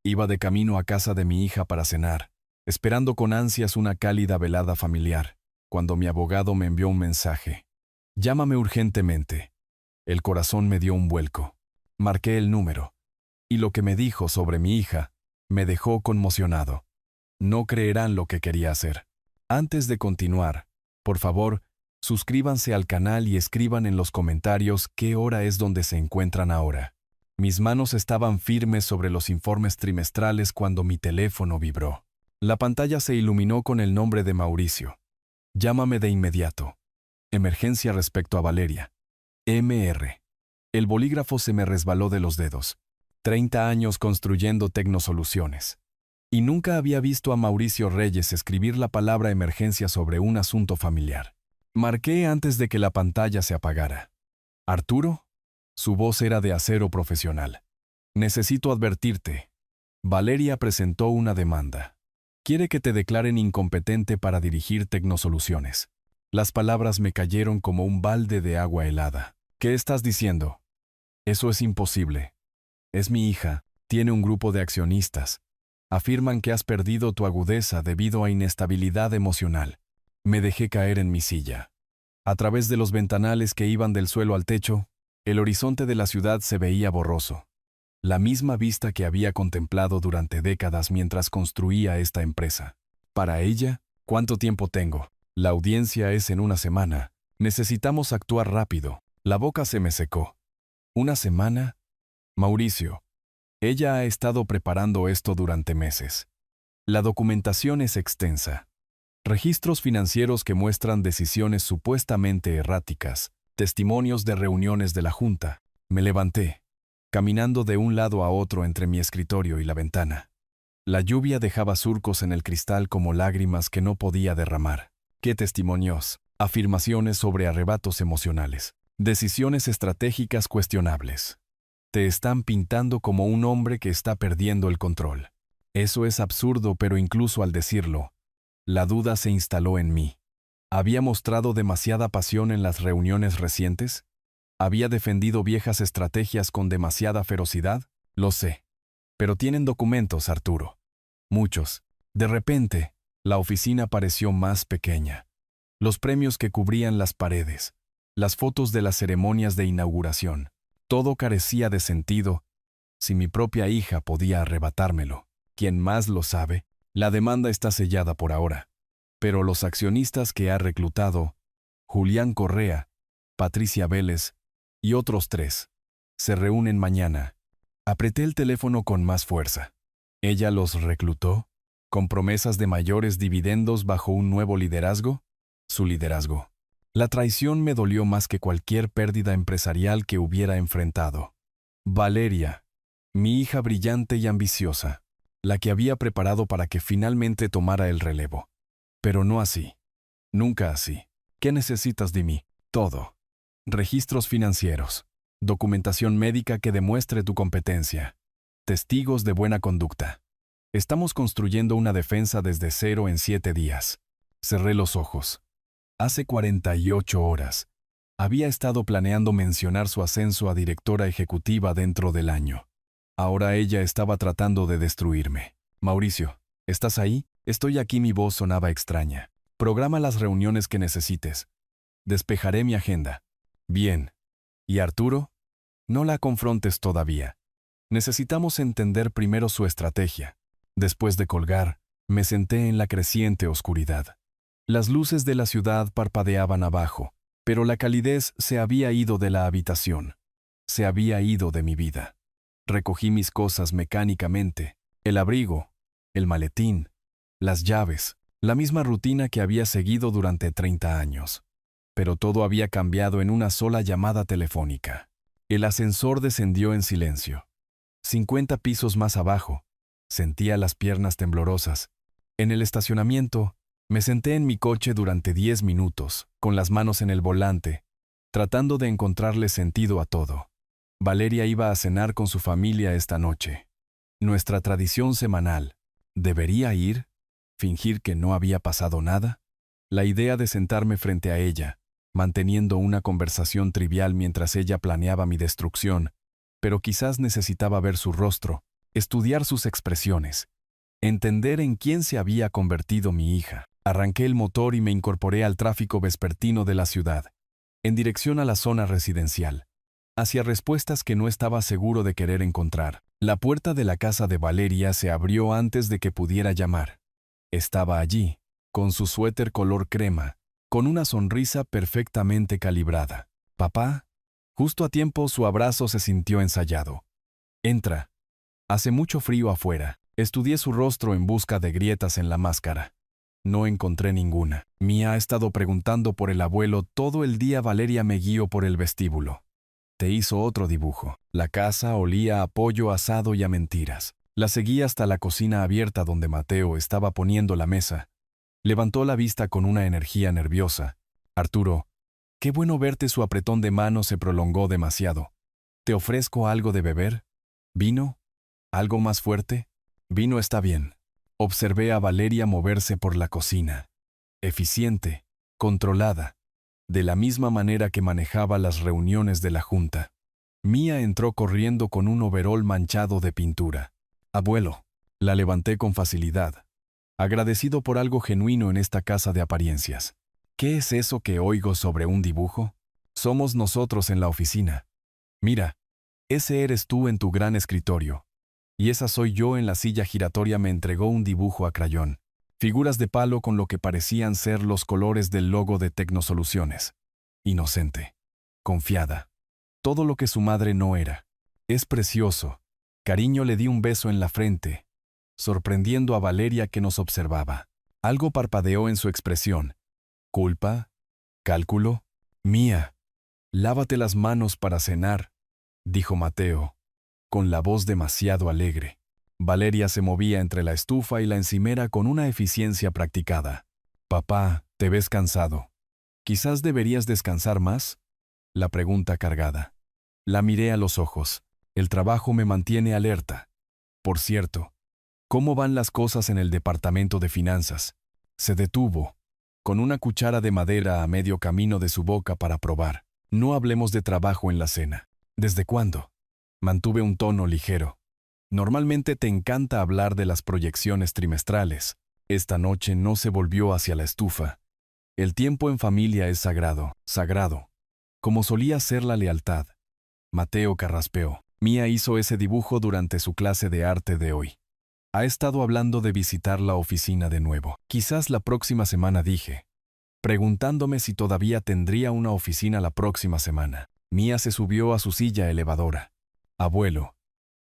Iba de camino a casa de mi hija para cenar, esperando con ansias una cálida velada familiar, cuando mi abogado me envió un mensaje. Llámame urgentemente. El corazón me dio un vuelco. Marqué el número, y lo que me dijo sobre mi hija me dejó conmocionado. No creerán lo que quería hacer. Antes de continuar, por favor, suscríbanse al canal y escriban en los comentarios qué hora es donde se encuentran ahora. Mis manos estaban firmes sobre los informes trimestrales cuando mi teléfono vibró. La pantalla se iluminó con el nombre de Mauricio. Llámame de inmediato. Emergencia respecto a Valeria. MR. El bolígrafo se me resbaló de los dedos. 30 años construyendo tecnosoluciones. Y nunca había visto a Mauricio Reyes escribir la palabra emergencia sobre un asunto familiar. Marqué antes de que la pantalla se apagara. ¿Arturo? Su voz era de acero profesional. Necesito advertirte. Valeria presentó una demanda. Quiere que te declaren incompetente para dirigir Tecnosoluciones. Las palabras me cayeron como un balde de agua helada. ¿Qué estás diciendo? Eso es imposible. Es mi hija, tiene un grupo de accionistas. Afirman que has perdido tu agudeza debido a inestabilidad emocional. Me dejé caer en mi silla. A través de los ventanales que iban del suelo al techo, el horizonte de la ciudad se veía borroso. La misma vista que había contemplado durante décadas mientras construía esta empresa. Para ella, ¿cuánto tiempo tengo? La audiencia es en una semana. Necesitamos actuar rápido. La boca se me secó. ¿Una semana? Mauricio. Ella ha estado preparando esto durante meses. La documentación es extensa. Registros financieros que muestran decisiones supuestamente erráticas, testimonios de reuniones de la Junta. Me levanté, caminando de un lado a otro entre mi escritorio y la ventana. La lluvia dejaba surcos en el cristal como lágrimas que no podía derramar. ¿Qué testimonios? Afirmaciones sobre arrebatos emocionales. Decisiones estratégicas cuestionables. Te están pintando como un hombre que está perdiendo el control. Eso es absurdo, pero incluso al decirlo, la duda se instaló en mí. ¿Había mostrado demasiada pasión en las reuniones recientes? ¿Había defendido viejas estrategias con demasiada ferocidad? Lo sé. Pero tienen documentos, Arturo. Muchos. De repente, la oficina pareció más pequeña. Los premios que cubrían las paredes, las fotos de las ceremonias de inauguración. Todo carecía de sentido. Si mi propia hija podía arrebatármelo, ¿quién más lo sabe? La demanda está sellada por ahora. Pero los accionistas que ha reclutado, Julián Correa, Patricia Vélez y otros 3, se reúnen mañana. Apreté el teléfono con más fuerza. ¿Ella los reclutó? ¿Con promesas de mayores dividendos bajo un nuevo liderazgo? Su liderazgo. La traición me dolió más que cualquier pérdida empresarial que hubiera enfrentado. Valeria, mi hija brillante y ambiciosa, la que había preparado para que finalmente tomara el relevo. Pero no así. Nunca así. ¿Qué necesitas de mí? Todo. Registros financieros. Documentación médica que demuestre tu competencia. Testigos de buena conducta. Estamos construyendo una defensa desde cero en 7 días. Cerré los ojos. Hace 48 horas, había estado planeando mencionar su ascenso a directora ejecutiva dentro del año. Ahora ella estaba tratando de destruirme. Mauricio, ¿estás ahí? Estoy aquí. Mi voz sonaba extraña. Programa las reuniones que necesites. Despejaré mi agenda. Bien. ¿Y Arturo? No la confrontes todavía. Necesitamos entender primero su estrategia. Después de colgar, me senté en la creciente oscuridad. Las luces de la ciudad parpadeaban abajo, pero la calidez se había ido de la habitación. Se había ido de mi vida. Recogí mis cosas mecánicamente, el abrigo, el maletín, las llaves, la misma rutina que había seguido durante 30 años. Pero todo había cambiado en una sola llamada telefónica. El ascensor descendió en silencio. 50 pisos más abajo, sentía las piernas temblorosas. En el estacionamiento, me senté en mi coche durante 10 minutos, con las manos en el volante, tratando de encontrarle sentido a todo. Valeria iba a cenar con su familia esta noche. Nuestra tradición semanal. ¿Debería ir? ¿Fingir que no había pasado nada? La idea de sentarme frente a ella, manteniendo una conversación trivial mientras ella planeaba mi destrucción, pero quizás necesitaba ver su rostro, estudiar sus expresiones, entender en quién se había convertido mi hija. Arranqué el motor y me incorporé al tráfico vespertino de la ciudad, en dirección a la zona residencial, hacia respuestas que no estaba seguro de querer encontrar. La puerta de la casa de Valeria se abrió antes de que pudiera llamar. Estaba allí, con su suéter color crema, con una sonrisa perfectamente calibrada. «Papá». Justo a tiempo su abrazo se sintió ensayado. «Entra. Hace mucho frío afuera». Estudié su rostro en busca de grietas en la máscara. No encontré ninguna. Mía ha estado preguntando por el abuelo todo el día. Valeria me guió por el vestíbulo. Te hizo otro dibujo. La casa olía a pollo asado y a mentiras. La seguí hasta la cocina abierta donde Mateo estaba poniendo la mesa. Levantó la vista con una energía nerviosa. «Arturo, qué bueno verte». Su apretón de mano se prolongó demasiado. «¿Te ofrezco algo de beber? ¿Vino? ¿Algo más fuerte?» «Vino está bien». Observé a Valeria moverse por la cocina. Eficiente, controlada, de la misma manera que manejaba las reuniones de la junta. Mía entró corriendo con un overol manchado de pintura. «Abuelo». La levanté con facilidad, agradecido por algo genuino en esta casa de apariencias. «¿Qué es eso que oigo sobre un dibujo?» «Somos nosotros en la oficina. Mira, ese eres tú en tu gran escritorio. Y esa soy yo en la silla giratoria». Me entregó un dibujo a crayón. Figuras de palo con lo que parecían ser los colores del logo de Tecnosoluciones. Inocente. Confiada. Todo lo que su madre no era. «Es precioso». Cariño le di un beso en la frente, sorprendiendo a Valeria que nos observaba. Algo parpadeó en su expresión. «¿Culpa? ¿Cálculo?» «Mía, lávate las manos para cenar», dijo Mateo, con la voz demasiado alegre. Valeria se movía entre la estufa y la encimera con una eficiencia practicada. «Papá, te ves cansado. ¿Quizás deberías descansar más?». La pregunta cargada. La miré a los ojos. «El trabajo me mantiene alerta. Por cierto, ¿cómo van las cosas en el departamento de finanzas?». Se detuvo, con una cuchara de madera a medio camino de su boca para probar. «No hablemos de trabajo en la cena». «¿Desde cuándo?». Mantuve un tono ligero. «Normalmente te encanta hablar de las proyecciones trimestrales». Esta noche no se volvió hacia la estufa. «El tiempo en familia es sagrado, sagrado, como solía ser la lealtad». Mateo carraspeó. «Mía hizo ese dibujo durante su clase de arte de hoy. Ha estado hablando de visitar la oficina de nuevo. Quizás la próxima semana», dije, preguntándome si todavía tendría una oficina la próxima semana. Mía se subió a su silla elevadora. «Abuelo,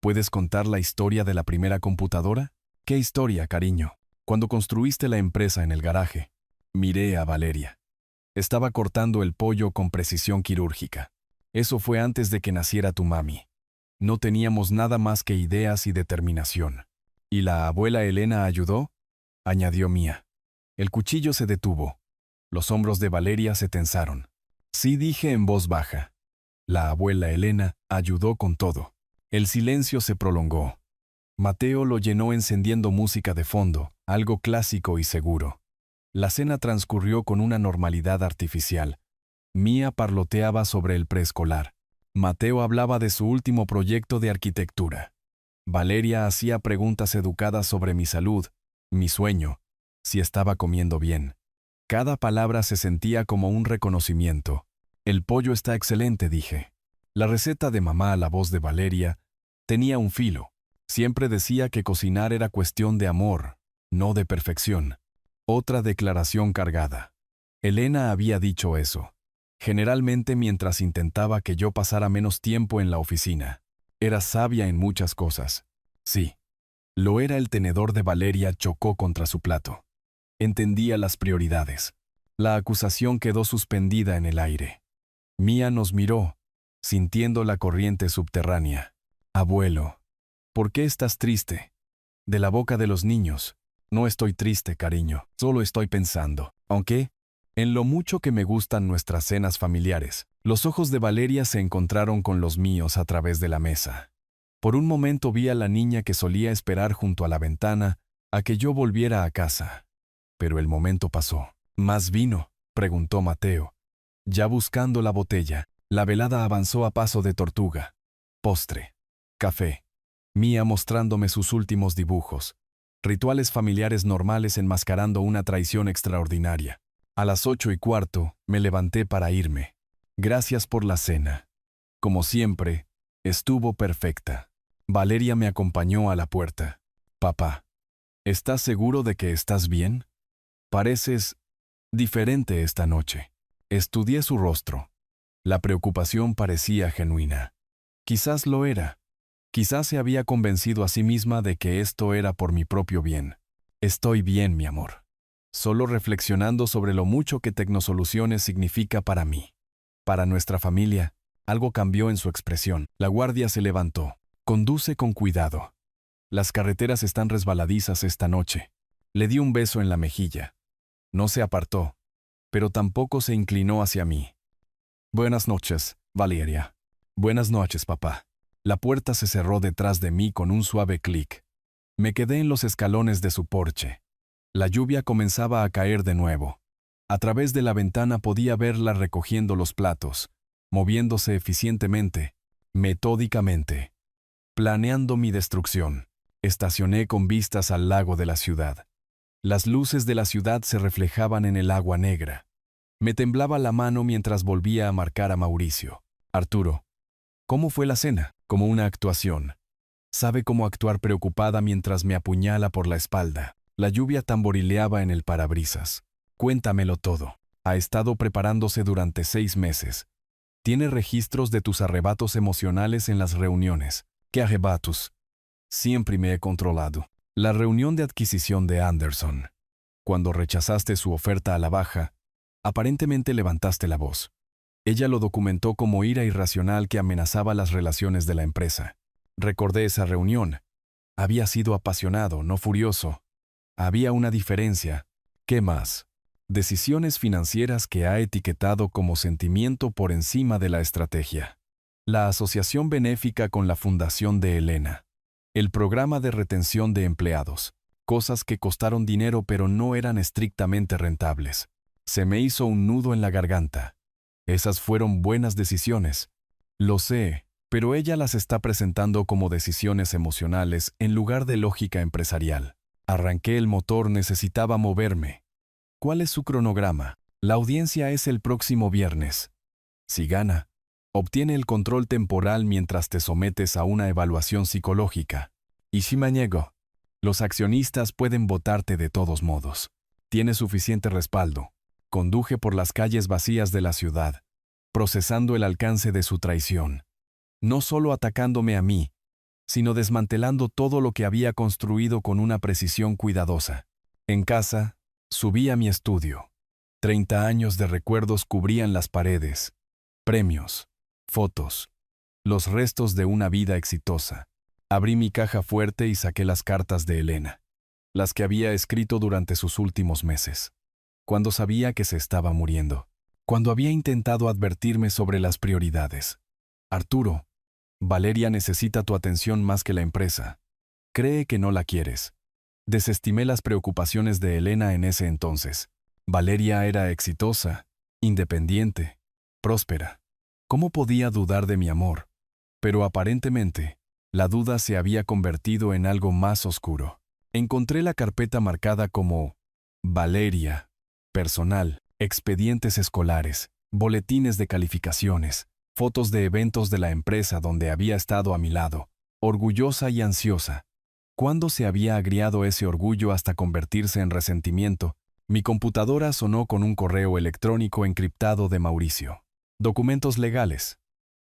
¿puedes contar la historia de la primera computadora?». «¿Qué historia, cariño?». «Cuando construiste la empresa en el garaje». Miré a Valeria. Estaba cortando el pollo con precisión quirúrgica. «Eso fue antes de que naciera tu mami. No teníamos nada más que ideas y determinación». «¿Y la abuela Elena ayudó?», añadió Mía. El cuchillo se detuvo. Los hombros de Valeria se tensaron. «Sí», dije en voz baja. «La abuela Elena ayudó con todo». El silencio se prolongó. Mateo lo llenó encendiendo música de fondo, algo clásico y seguro. La cena transcurrió con una normalidad artificial. Mía parloteaba sobre el preescolar. Mateo hablaba de su último proyecto de arquitectura. Valeria hacía preguntas educadas sobre mi salud, mi sueño, si estaba comiendo bien. Cada palabra se sentía como un reconocimiento. «El pollo está excelente», dije. La receta de mamá, la voz de Valeria, tenía un filo. Siempre decía que cocinar era cuestión de amor, no de perfección. Otra declaración cargada. Elena había dicho eso. Generalmente mientras intentaba que yo pasara menos tiempo en la oficina. Era sabia en muchas cosas. Sí. Lo era. El tenedor de Valeria chocó contra su plato. Entendía las prioridades. La acusación quedó suspendida en el aire. Mía nos miró, sintiendo la corriente subterránea. «Abuelo, ¿por qué estás triste?». De la boca de los niños. «No estoy triste, cariño, solo estoy pensando, aunque, en lo mucho que me gustan nuestras cenas familiares». Los ojos de Valeria se encontraron con los míos a través de la mesa. Por un momento vi a la niña que solía esperar junto a la ventana a que yo volviera a casa. Pero el momento pasó. «¿Más vino?», preguntó Mateo, ya buscando la botella. La velada avanzó a paso de tortuga. Postre. Café. Mía mostrándome sus últimos dibujos. Rituales familiares normales enmascarando una traición extraordinaria. A las 8:15 me levanté para irme. Gracias por la cena. Como siempre, estuvo perfecta. Valeria me acompañó a la puerta. Papá, ¿estás seguro de que estás bien? Pareces diferente esta noche. Estudié su rostro. La preocupación parecía genuina. Quizás lo era. Quizás se había convencido a sí misma de que esto era por mi propio bien. Estoy bien, mi amor. Solo reflexionando sobre lo mucho que Tecnosoluciones significa para mí. Para nuestra familia, algo cambió en su expresión. La guardia se levantó. Conduce con cuidado. Las carreteras están resbaladizas esta noche. Le di un beso en la mejilla. No se apartó, pero tampoco se inclinó hacia mí. Buenas noches, Valeria. Buenas noches, papá. La puerta se cerró detrás de mí con un suave clic. Me quedé en los escalones de su porche. La lluvia comenzaba a caer de nuevo. A través de la ventana podía verla recogiendo los platos, moviéndose eficientemente, metódicamente, planeando mi destrucción. Estacioné con vistas al lago de la ciudad. Las luces de la ciudad se reflejaban en el agua negra. Me temblaba la mano mientras volvía a marcar a Mauricio. Arturo, ¿cómo fue la cena? Como una actuación. Sabe cómo actuar preocupada mientras me apuñala por la espalda. La lluvia tamborileaba en el parabrisas. Cuéntamelo todo. Ha estado preparándose durante 6 meses. Tiene registros de tus arrebatos emocionales en las reuniones. ¿Qué arrebatos? Siempre me he controlado. La reunión de adquisición de Anderson. Cuando rechazaste su oferta a la baja, aparentemente levantaste la voz. Ella lo documentó como ira irracional que amenazaba las relaciones de la empresa. Recordé esa reunión. Había sido apasionado, no furioso. Había una diferencia. ¿Qué más? Decisiones financieras que ha etiquetado como sentimiento por encima de la estrategia. La asociación benéfica con la fundación de Elena. El programa de retención de empleados. Cosas que costaron dinero pero no eran estrictamente rentables. Se me hizo un nudo en la garganta. Esas fueron buenas decisiones. Lo sé, pero ella las está presentando como decisiones emocionales en lugar de lógica empresarial. Arranqué el motor, necesitaba moverme. ¿Cuál es su cronograma? La audiencia es el próximo viernes. Si gana, obtiene el control temporal mientras te sometes a una evaluación psicológica. Y si me niego, los accionistas pueden votarte de todos modos. Tiene suficiente respaldo. Conduje por las calles vacías de la ciudad, procesando el alcance de su traición. No solo atacándome a mí, sino desmantelando todo lo que había construido con una precisión cuidadosa. En casa, subí a mi estudio. 30 años de recuerdos cubrían las paredes. Premios, fotos, los restos de una vida exitosa. Abrí mi caja fuerte y saqué las cartas de Elena, las que había escrito durante sus últimos meses. Cuando sabía que se estaba muriendo, cuando había intentado advertirme sobre las prioridades. Arturo, Valeria necesita tu atención más que la empresa. Cree que no la quieres. Desestimé las preocupaciones de Elena en ese entonces. Valeria era exitosa, independiente, próspera. ¿Cómo podía dudar de mi amor? Pero aparentemente, la duda se había convertido en algo más oscuro. Encontré la carpeta marcada como Valeria, personal, expedientes escolares, boletines de calificaciones, fotos de eventos de la empresa donde había estado a mi lado, orgullosa y ansiosa. ¿Cuándo se había agriado ese orgullo hasta convertirse en resentimiento? Mi computadora sonó con un correo electrónico encriptado de Mauricio. Documentos legales.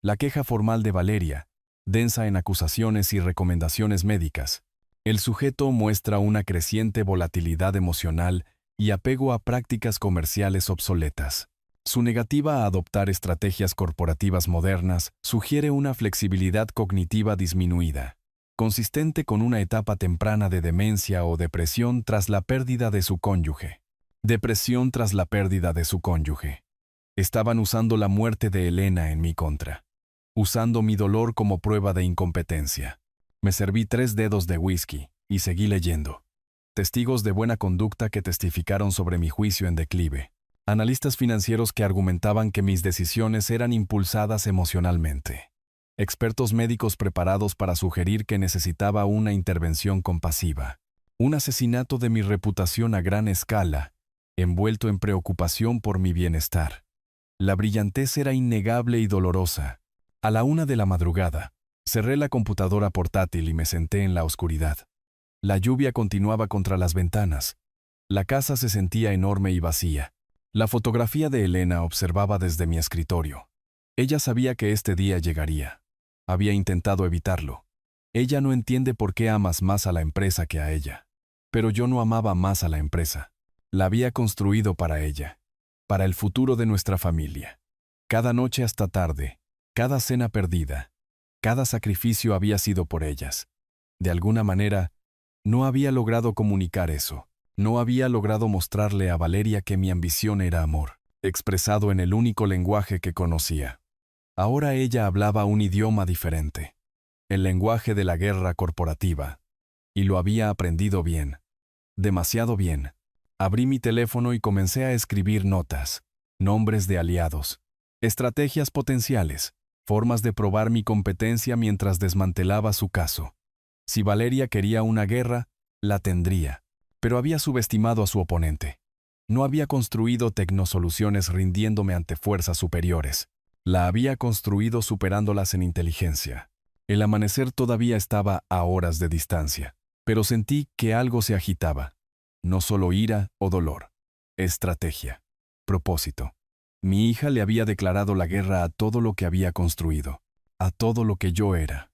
La queja formal de Valeria, densa en acusaciones y recomendaciones médicas. El sujeto muestra una creciente volatilidad emocional y apego a prácticas comerciales obsoletas. Su negativa a adoptar estrategias corporativas modernas sugiere una flexibilidad cognitiva disminuida, consistente con una etapa temprana de demencia o depresión tras la pérdida de su cónyuge. Depresión tras la pérdida de su cónyuge. Estaban usando la muerte de Elena en mi contra, usando mi dolor como prueba de incompetencia. Me serví 3 dedos de whisky y seguí leyendo. Testigos de buena conducta que testificaron sobre mi juicio en declive. Analistas financieros que argumentaban que mis decisiones eran impulsadas emocionalmente. expertos médicos preparados para sugerir que necesitaba una intervención compasiva. Un asesinato de mi reputación a gran escala, envuelto en preocupación por mi bienestar. La brillantez era innegable y dolorosa. A la 1 de la madrugada, cerré la computadora portátil y me senté en la oscuridad. La lluvia continuaba contra las ventanas. La casa se sentía enorme y vacía. La fotografía de Elena observaba desde mi escritorio. Ella sabía que este día llegaría. Había intentado evitarlo. Ella no entiende por qué amas más a la empresa que a ella. Pero yo no amaba más a la empresa. La había construido para ella, para el futuro de nuestra familia. Cada noche hasta tarde, cada cena perdida, cada sacrificio había sido por ellas. De alguna manera, no había logrado comunicar eso. No había logrado mostrarle a Valeria que mi ambición era amor, expresado en el único lenguaje que conocía. Ahora ella hablaba un idioma diferente, el lenguaje de la guerra corporativa, y lo había aprendido bien, demasiado bien. Abrí mi teléfono y comencé a escribir notas, nombres de aliados, estrategias potenciales, formas de probar mi competencia mientras desmantelaba su caso. Si Valeria quería una guerra, la tendría, pero había subestimado a su oponente. No había construido tecnosoluciones rindiéndome ante fuerzas superiores. La había construido superándolas en inteligencia. El amanecer todavía estaba a horas de distancia, pero sentí que algo se agitaba. No solo ira o dolor. Estrategia. Propósito. Mi hija le había declarado la guerra a todo lo que había construido, a todo lo que yo era.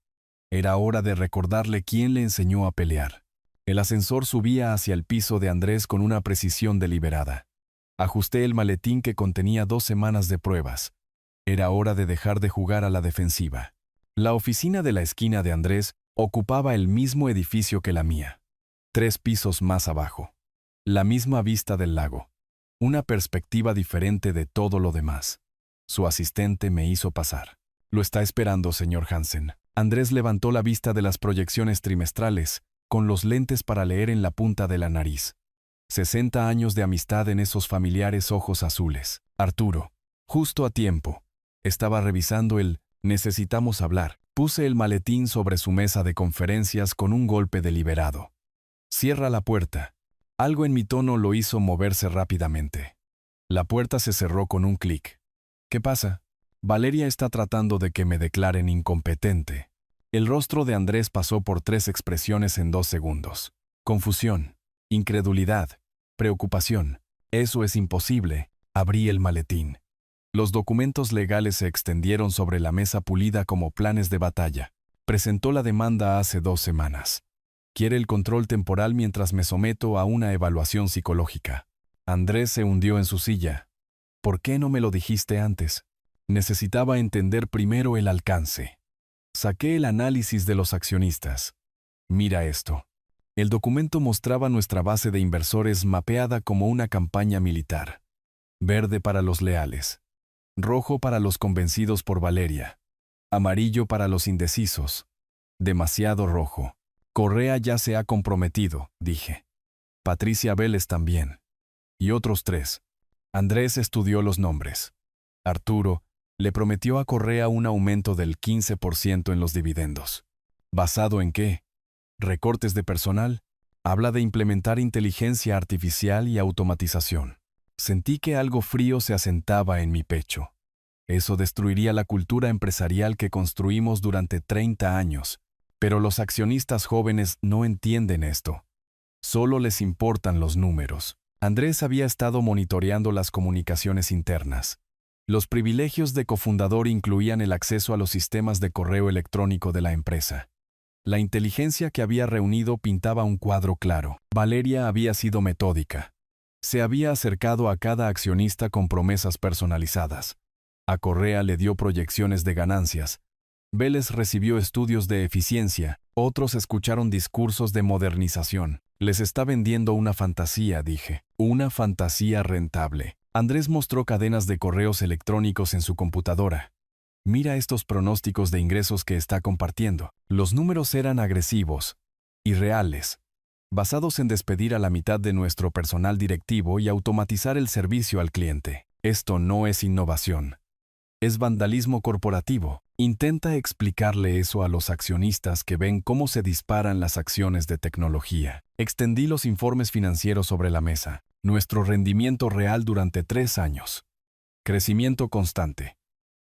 Era hora de recordarle quién le enseñó a pelear. El ascensor subía hacia el piso de Andrés con una precisión deliberada. Ajusté el maletín que contenía 2 semanas de pruebas. Era hora de dejar de jugar a la defensiva. La oficina de la esquina de Andrés ocupaba el mismo edificio que la mía. 3 pisos más abajo. La misma vista del lago. Una perspectiva diferente de todo lo demás. Su asistente me hizo pasar. Lo está esperando, señor Hansen. Andrés levantó la vista de las proyecciones trimestrales, con los lentes para leer en la punta de la nariz. 60 años de amistad en esos familiares ojos azules. Arturo, justo a tiempo. Estaba revisando el «Necesitamos hablar». Puse el maletín sobre su mesa de conferencias con un golpe deliberado. «Cierra la puerta». Algo en mi tono lo hizo moverse rápidamente. La puerta se cerró con un clic. «¿Qué pasa?» «Valeria está tratando de que me declaren incompetente». El rostro de Andrés pasó por 3 expresiones en 2 segundos. Confusión, incredulidad, preocupación. «Eso es imposible». Abrí el maletín. Los documentos legales se extendieron sobre la mesa pulida como planes de batalla. Presentó la demanda hace 2 semanas. Quiere el control temporal mientras me someto a una evaluación psicológica. Andrés se hundió en su silla. ¿Por qué no me lo dijiste antes? Necesitaba entender primero el alcance. Saqué el análisis de los accionistas. Mira esto. El documento mostraba nuestra base de inversores mapeada como una campaña militar. Verde para los leales. Rojo para los convencidos por Valeria. Amarillo para los indecisos. Demasiado rojo. Correa ya se ha comprometido, dije. Patricia Vélez también. Y otros 3. Andrés estudió los nombres. Arturo le prometió a Correa un aumento del 15% en los dividendos. ¿Basado en qué? ¿Recortes de personal? Habla de implementar inteligencia artificial y automatización. Sentí que algo frío se asentaba en mi pecho. Eso destruiría la cultura empresarial que construimos durante 30 años. Pero los accionistas jóvenes no entienden esto. Solo les importan los números. Andrés había estado monitoreando las comunicaciones internas. Los privilegios de cofundador incluían el acceso a los sistemas de correo electrónico de la empresa. La inteligencia que había reunido pintaba un cuadro claro. Valeria había sido metódica. Se había acercado a cada accionista con promesas personalizadas. A Correa le dio proyecciones de ganancias. Vélez recibió estudios de eficiencia. Otros escucharon discursos de modernización. Les está vendiendo una fantasía, dije. Una fantasía rentable. Andrés mostró cadenas de correos electrónicos en su computadora. Mira estos pronósticos de ingresos que está compartiendo. Los números eran agresivos, irreales, basados en despedir a la mitad de nuestro personal directivo y automatizar el servicio al cliente. Esto no es innovación. Es vandalismo corporativo. Intenta explicarle eso a los accionistas que ven cómo se disparan las acciones de tecnología. Extendí los informes financieros sobre la mesa. Nuestro rendimiento real durante 3 años. Crecimiento constante.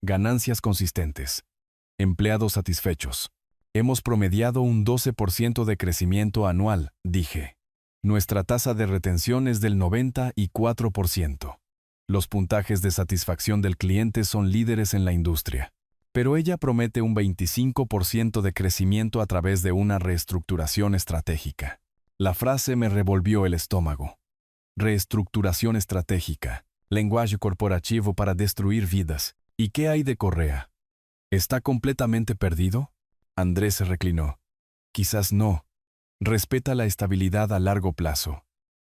Ganancias consistentes. Empleados satisfechos. Hemos promediado un 12% de crecimiento anual, dije. Nuestra tasa de retención es del 94%. Los puntajes de satisfacción del cliente son líderes en la industria. Pero ella promete un 25% de crecimiento a través de una reestructuración estratégica. La frase me revolvió el estómago. Reestructuración estratégica. Lenguaje corporativo para destruir vidas. ¿Y qué hay de Correa? ¿Está completamente perdido? Andrés se reclinó. Quizás no. Respeta la estabilidad a largo plazo.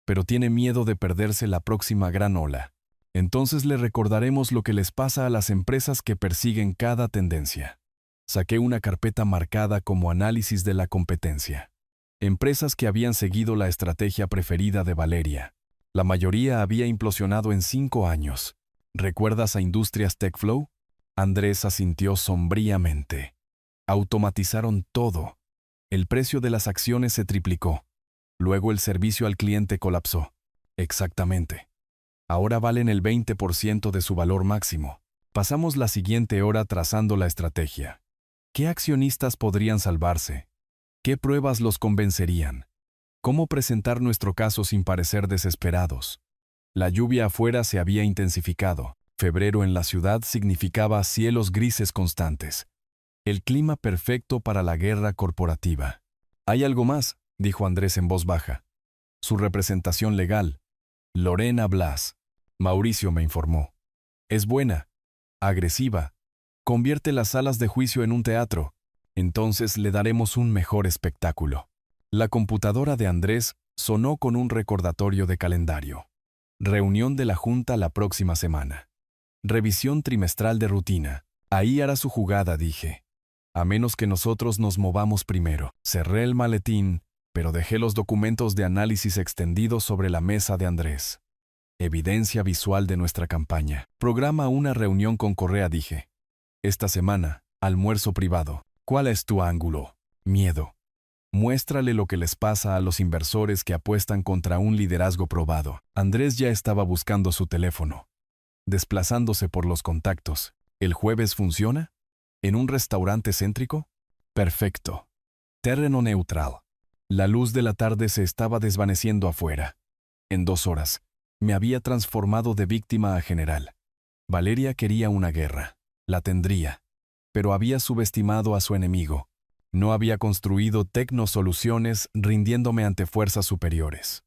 Pero tiene miedo de perderse la próxima gran ola. Entonces le recordaremos lo que les pasa a las empresas que persiguen cada tendencia. Saqué una carpeta marcada como análisis de la competencia. Empresas que habían seguido la estrategia preferida de Valeria. La mayoría había implosionado en 5 años. ¿Recuerdas a Industrias TechFlow? Andrés asintió sombríamente. Automatizaron todo. El precio de las acciones se triplicó. Luego el servicio al cliente colapsó. Exactamente. Ahora valen el 20% de su valor máximo. Pasamos la siguiente hora trazando la estrategia. ¿Qué accionistas podrían salvarse? ¿Qué pruebas los convencerían? ¿Cómo presentar nuestro caso sin parecer desesperados? La lluvia afuera se había intensificado. Febrero en la ciudad significaba cielos grises constantes. El clima perfecto para la guerra corporativa. «Hay algo más», dijo Andrés en voz baja. «Su representación legal. Lorena Blas». Mauricio me informó. «Es buena, agresiva. Convierte las salas de juicio en un teatro. Entonces le daremos un mejor espectáculo». La computadora de Andrés sonó con un recordatorio de calendario. Reunión de la Junta la próxima semana. Revisión trimestral de rutina. Ahí hará su jugada, dije. A menos que nosotros nos movamos primero. Cerré el maletín, pero dejé los documentos de análisis extendidos sobre la mesa de Andrés. Evidencia visual de nuestra campaña. Programa una reunión con Correa, dije. Esta semana, almuerzo privado. ¿Cuál es tu ángulo? Miedo. Muéstrale lo que les pasa a los inversores que apuestan contra un liderazgo probado. Andrés ya estaba buscando su teléfono. Desplazándose por los contactos. ¿El jueves funciona? ¿En un restaurante céntrico? Perfecto. Terreno neutral. La luz de la tarde se estaba desvaneciendo afuera. En 2 horas, me había transformado de víctima a general. Valeria quería una guerra. La tendría. Pero había subestimado a su enemigo. No había construido tecnosoluciones rindiéndome ante fuerzas superiores.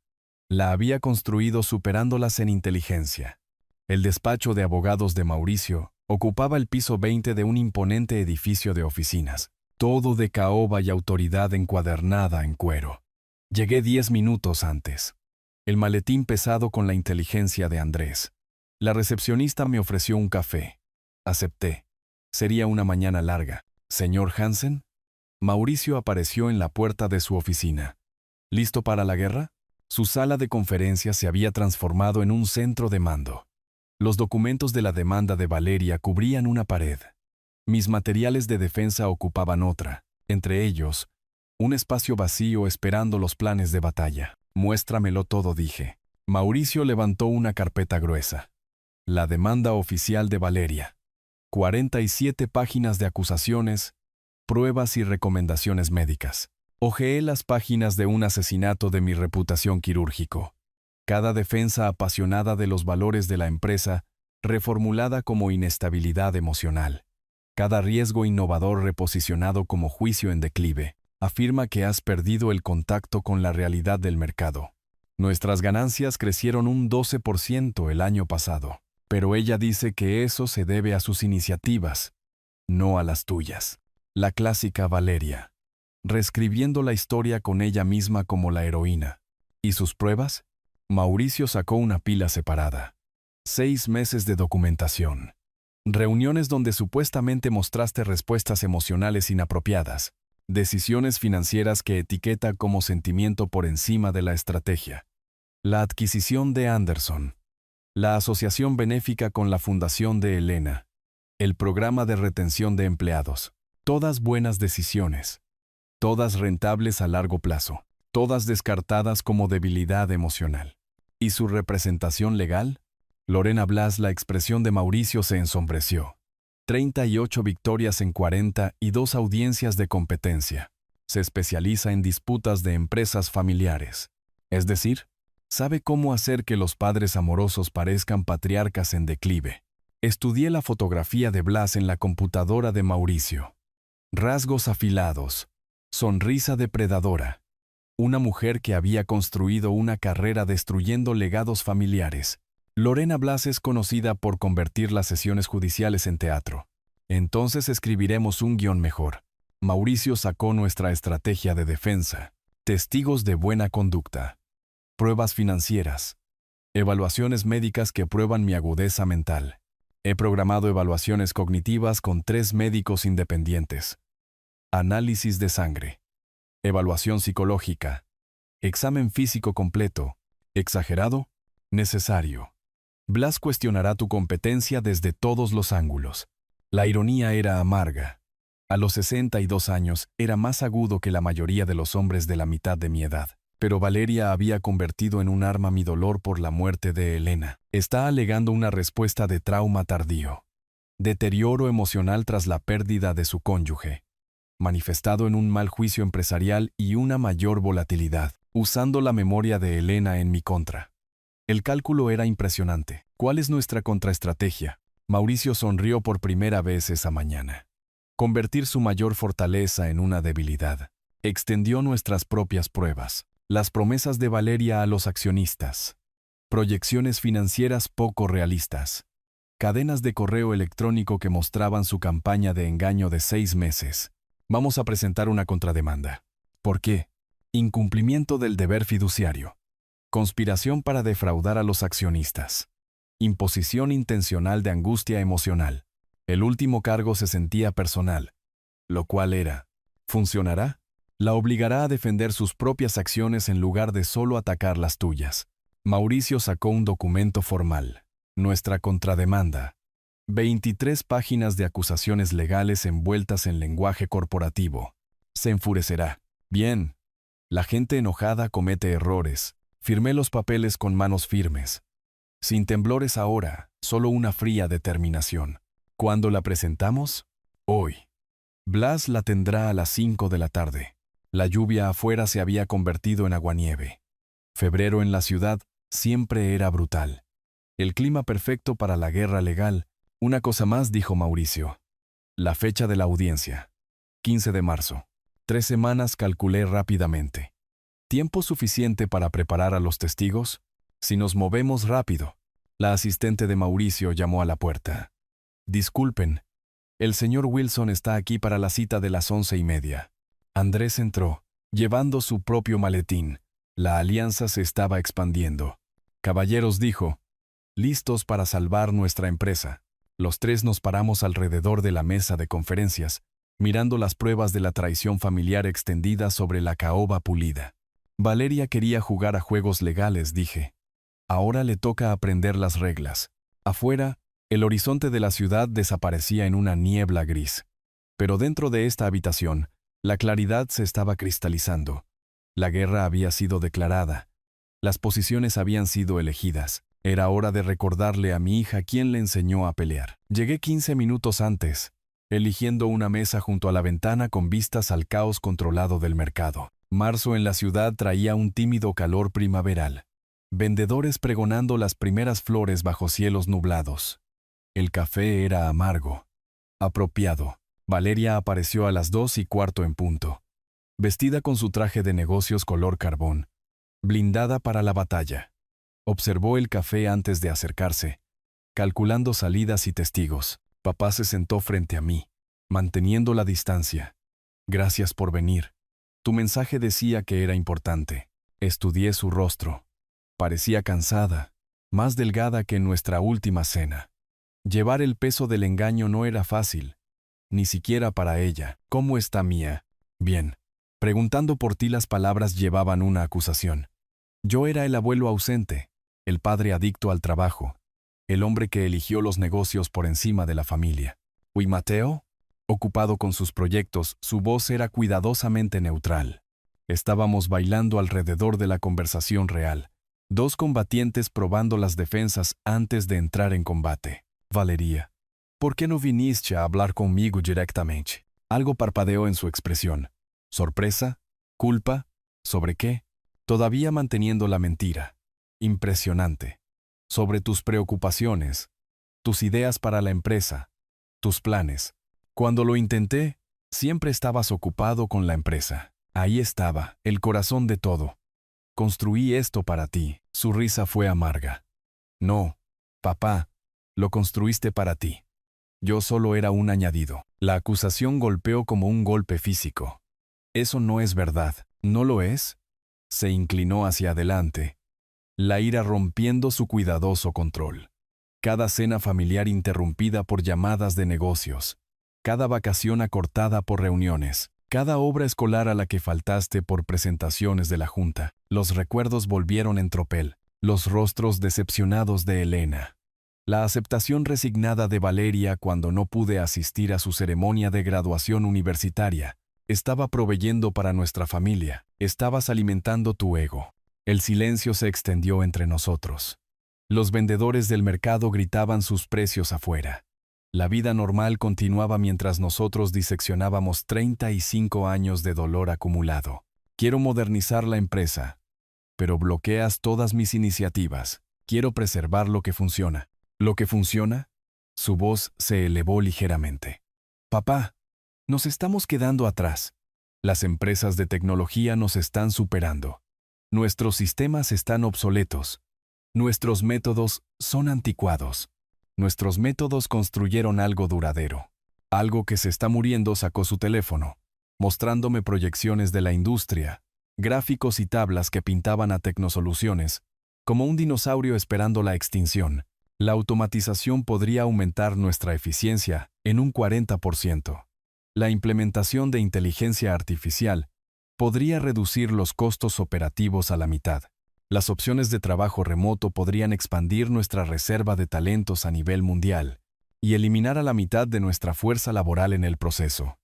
La había construido superándolas en inteligencia. El despacho de abogados de Mauricio ocupaba el piso 20 de un imponente edificio de oficinas, todo de caoba y autoridad encuadernada en cuero. Llegué 10 minutos antes. El maletín pesado con la inteligencia de Andrés. La recepcionista me ofreció un café. Acepté. Sería una mañana larga. ¿Señor Hansen? Mauricio apareció en la puerta de su oficina. ¿Listo para la guerra? Su sala de conferencias se había transformado en un centro de mando. Los documentos de la demanda de Valeria cubrían una pared. Mis materiales de defensa ocupaban otra, entre ellos, un espacio vacío esperando los planes de batalla. Muéstramelo todo, dije. Mauricio levantó una carpeta gruesa. La demanda oficial de Valeria. 47 páginas de acusaciones, pruebas y recomendaciones médicas. Hojeé las páginas de un asesinato de mi reputación quirúrgico. Cada defensa apasionada de los valores de la empresa, reformulada como inestabilidad emocional. Cada riesgo innovador reposicionado como juicio en declive. Afirma que has perdido el contacto con la realidad del mercado. Nuestras ganancias crecieron un 12% el año pasado, pero ella dice que eso se debe a sus iniciativas, no a las tuyas. La clásica Valeria, reescribiendo la historia con ella misma como la heroína. ¿Y sus pruebas? Mauricio sacó una pila separada. 6 meses de documentación. Reuniones donde supuestamente mostraste respuestas emocionales inapropiadas. Decisiones financieras que etiqueta como sentimiento por encima de la estrategia. La adquisición de Anderson. La asociación benéfica con la fundación de Elena. El programa de retención de empleados. Todas buenas decisiones. Todas rentables a largo plazo. Todas descartadas como debilidad emocional. ¿Y su representación legal? Lorena Blas, la expresión de Mauricio se ensombreció. 38 victorias en 42 audiencias de competencia. Se especializa en disputas de empresas familiares. Es decir, sabe cómo hacer que los padres amorosos parezcan patriarcas en declive. Estudié la fotografía de Blas en la computadora de Mauricio. Rasgos afilados. Sonrisa depredadora. Una mujer que había construido una carrera destruyendo legados familiares. Lorena Blas es conocida por convertir las sesiones judiciales en teatro. Entonces escribiremos un guión mejor. Mauricio sacó nuestra estrategia de defensa. Testigos de buena conducta. Pruebas financieras. Evaluaciones médicas que prueban mi agudeza mental. He programado evaluaciones cognitivas con 3 médicos independientes. Análisis de sangre. Evaluación psicológica. Examen físico completo. ¿Exagerado? Necesario. Blas cuestionará tu competencia desde todos los ángulos. La ironía era amarga. A los 62 años era más agudo que la mayoría de los hombres de la mitad de mi edad. Pero Valeria había convertido en un arma mi dolor por la muerte de Elena. Está alegando una respuesta de trauma tardío. Deterioro emocional tras la pérdida de su cónyuge. Manifestado en un mal juicio empresarial y una mayor volatilidad, usando la memoria de Elena en mi contra. El cálculo era impresionante. ¿Cuál es nuestra contraestrategia? Mauricio sonrió por primera vez esa mañana. Convertir su mayor fortaleza en una debilidad. Extendió nuestras propias pruebas. Las promesas de Valeria a los accionistas. Proyecciones financieras poco realistas. Cadenas de correo electrónico que mostraban su campaña de engaño de 6 meses. Vamos a presentar una contrademanda. ¿Por qué? Incumplimiento del deber fiduciario. Conspiración para defraudar a los accionistas. Imposición intencional de angustia emocional. El último cargo se sentía personal. Lo cual era. ¿Funcionará? La obligará a defender sus propias acciones en lugar de solo atacar las tuyas. Mauricio sacó un documento formal. Nuestra contrademanda. 23 páginas de acusaciones legales envueltas en lenguaje corporativo. Se enfurecerá. Bien. La gente enojada comete errores. Firmé los papeles con manos firmes. Sin temblores ahora, solo una fría determinación. ¿Cuándo la presentamos? Hoy. Blas la tendrá a las 5 de la tarde. La lluvia afuera se había convertido en aguanieve. Febrero en la ciudad siempre era brutal. El clima perfecto para la guerra legal. Una cosa más, dijo Mauricio. La fecha de la audiencia. 15 de marzo. 3 semanas, calculé rápidamente. ¿Tiempo suficiente para preparar a los testigos? Si nos movemos rápido. La asistente de Mauricio llamó a la puerta. Disculpen. El señor Wilson está aquí para la cita de las 11:30. Andrés entró, llevando su propio maletín. La alianza se estaba expandiendo. Caballeros, dijo. Listos para salvar nuestra empresa. Los 3 nos paramos alrededor de la mesa de conferencias, mirando las pruebas de la traición familiar extendida sobre la caoba pulida. Valeria quería jugar a juegos legales, dije. Ahora le toca aprender las reglas. Afuera, el horizonte de la ciudad desaparecía en una niebla gris. Pero dentro de esta habitación, la claridad se estaba cristalizando. La guerra había sido declarada. Las posiciones habían sido elegidas. Era hora de recordarle a mi hija quién le enseñó a pelear. Llegué 15 minutos antes, eligiendo una mesa junto a la ventana con vistas al caos controlado del mercado. Marzo en la ciudad traía un tímido calor primaveral. Vendedores pregonando las primeras flores bajo cielos nublados. El café era amargo. Apropiado. Valeria apareció a las 2:15 en punto. Vestida con su traje de negocios color carbón. Blindada para la batalla. Observó el café antes de acercarse, calculando salidas y testigos. Papá se sentó frente a mí, manteniendo la distancia. Gracias por venir. Tu mensaje decía que era importante. Estudié su rostro. Parecía cansada, más delgada que en nuestra última cena. Llevar el peso del engaño no era fácil, ni siquiera para ella. ¿Cómo está Mía? Bien. Preguntando por ti, las palabras llevaban una acusación. Yo era el abuelo ausente, el padre adicto al trabajo, el hombre que eligió los negocios por encima de la familia. ¿Y Mateo? Ocupado con sus proyectos, su voz era cuidadosamente neutral. Estábamos bailando alrededor de la conversación real, dos combatientes probando las defensas antes de entrar en combate. Valeria, ¿por qué no viniste a hablar conmigo directamente? Algo parpadeó en su expresión. ¿Sorpresa? ¿Culpa? ¿Sobre qué? Todavía manteniendo la mentira. Impresionante. Sobre tus preocupaciones, tus ideas para la empresa, tus planes. Cuando lo intenté, siempre estabas ocupado con la empresa. Ahí estaba, el corazón de todo. Construí esto para ti. Su risa fue amarga. No, papá, lo construiste para ti. Yo solo era un añadido. La acusación golpeó como un golpe físico. Eso no es verdad. ¿No lo es? Se inclinó hacia adelante, la ira rompiendo su cuidadoso control. Cada cena familiar interrumpida por llamadas de negocios, cada vacación acortada por reuniones, cada obra escolar a la que faltaste por presentaciones de la junta. Los recuerdos volvieron en tropel, los rostros decepcionados de Elena. La aceptación resignada de Valeria cuando no pude asistir a su ceremonia de graduación universitaria. Estaba proveyendo para nuestra familia, estabas alimentando tu ego. El silencio se extendió entre nosotros. Los vendedores del mercado gritaban sus precios afuera. La vida normal continuaba mientras nosotros diseccionábamos 35 años de dolor acumulado. Quiero modernizar la empresa, pero bloqueas todas mis iniciativas. Quiero preservar lo que funciona. ¿Lo que funciona? Su voz se elevó ligeramente. Papá, nos estamos quedando atrás. Las empresas de tecnología nos están superando. Nuestros sistemas están obsoletos. Nuestros métodos son anticuados. Nuestros métodos construyeron algo duradero. Algo que se está muriendo. Sacó su teléfono, mostrándome proyecciones de la industria, gráficos y tablas que pintaban a Tecnosoluciones como un dinosaurio esperando la extinción. La automatización podría aumentar nuestra eficiencia en un 40%. La implementación de inteligencia artificial podría reducir los costos operativos a la mitad. Las opciones de trabajo remoto podrían expandir nuestra reserva de talentos a nivel mundial y eliminar a la mitad de nuestra fuerza laboral en el proceso.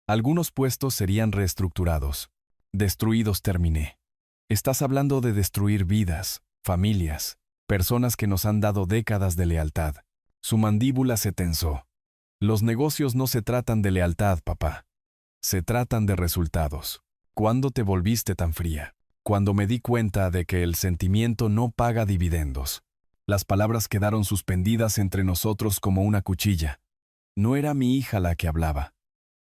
Algunos puestos serían reestructurados. Destruidos. Terminé. Estás hablando de destruir vidas, familias, personas que nos han dado décadas de lealtad. Su mandíbula se tensó. Los negocios no se tratan de lealtad, papá. Se tratan de resultados. ¿Cuándo te volviste tan fría? Cuando me di cuenta de que el sentimiento no paga dividendos. Las palabras quedaron suspendidas entre nosotros como una cuchilla. No era mi hija la que hablaba.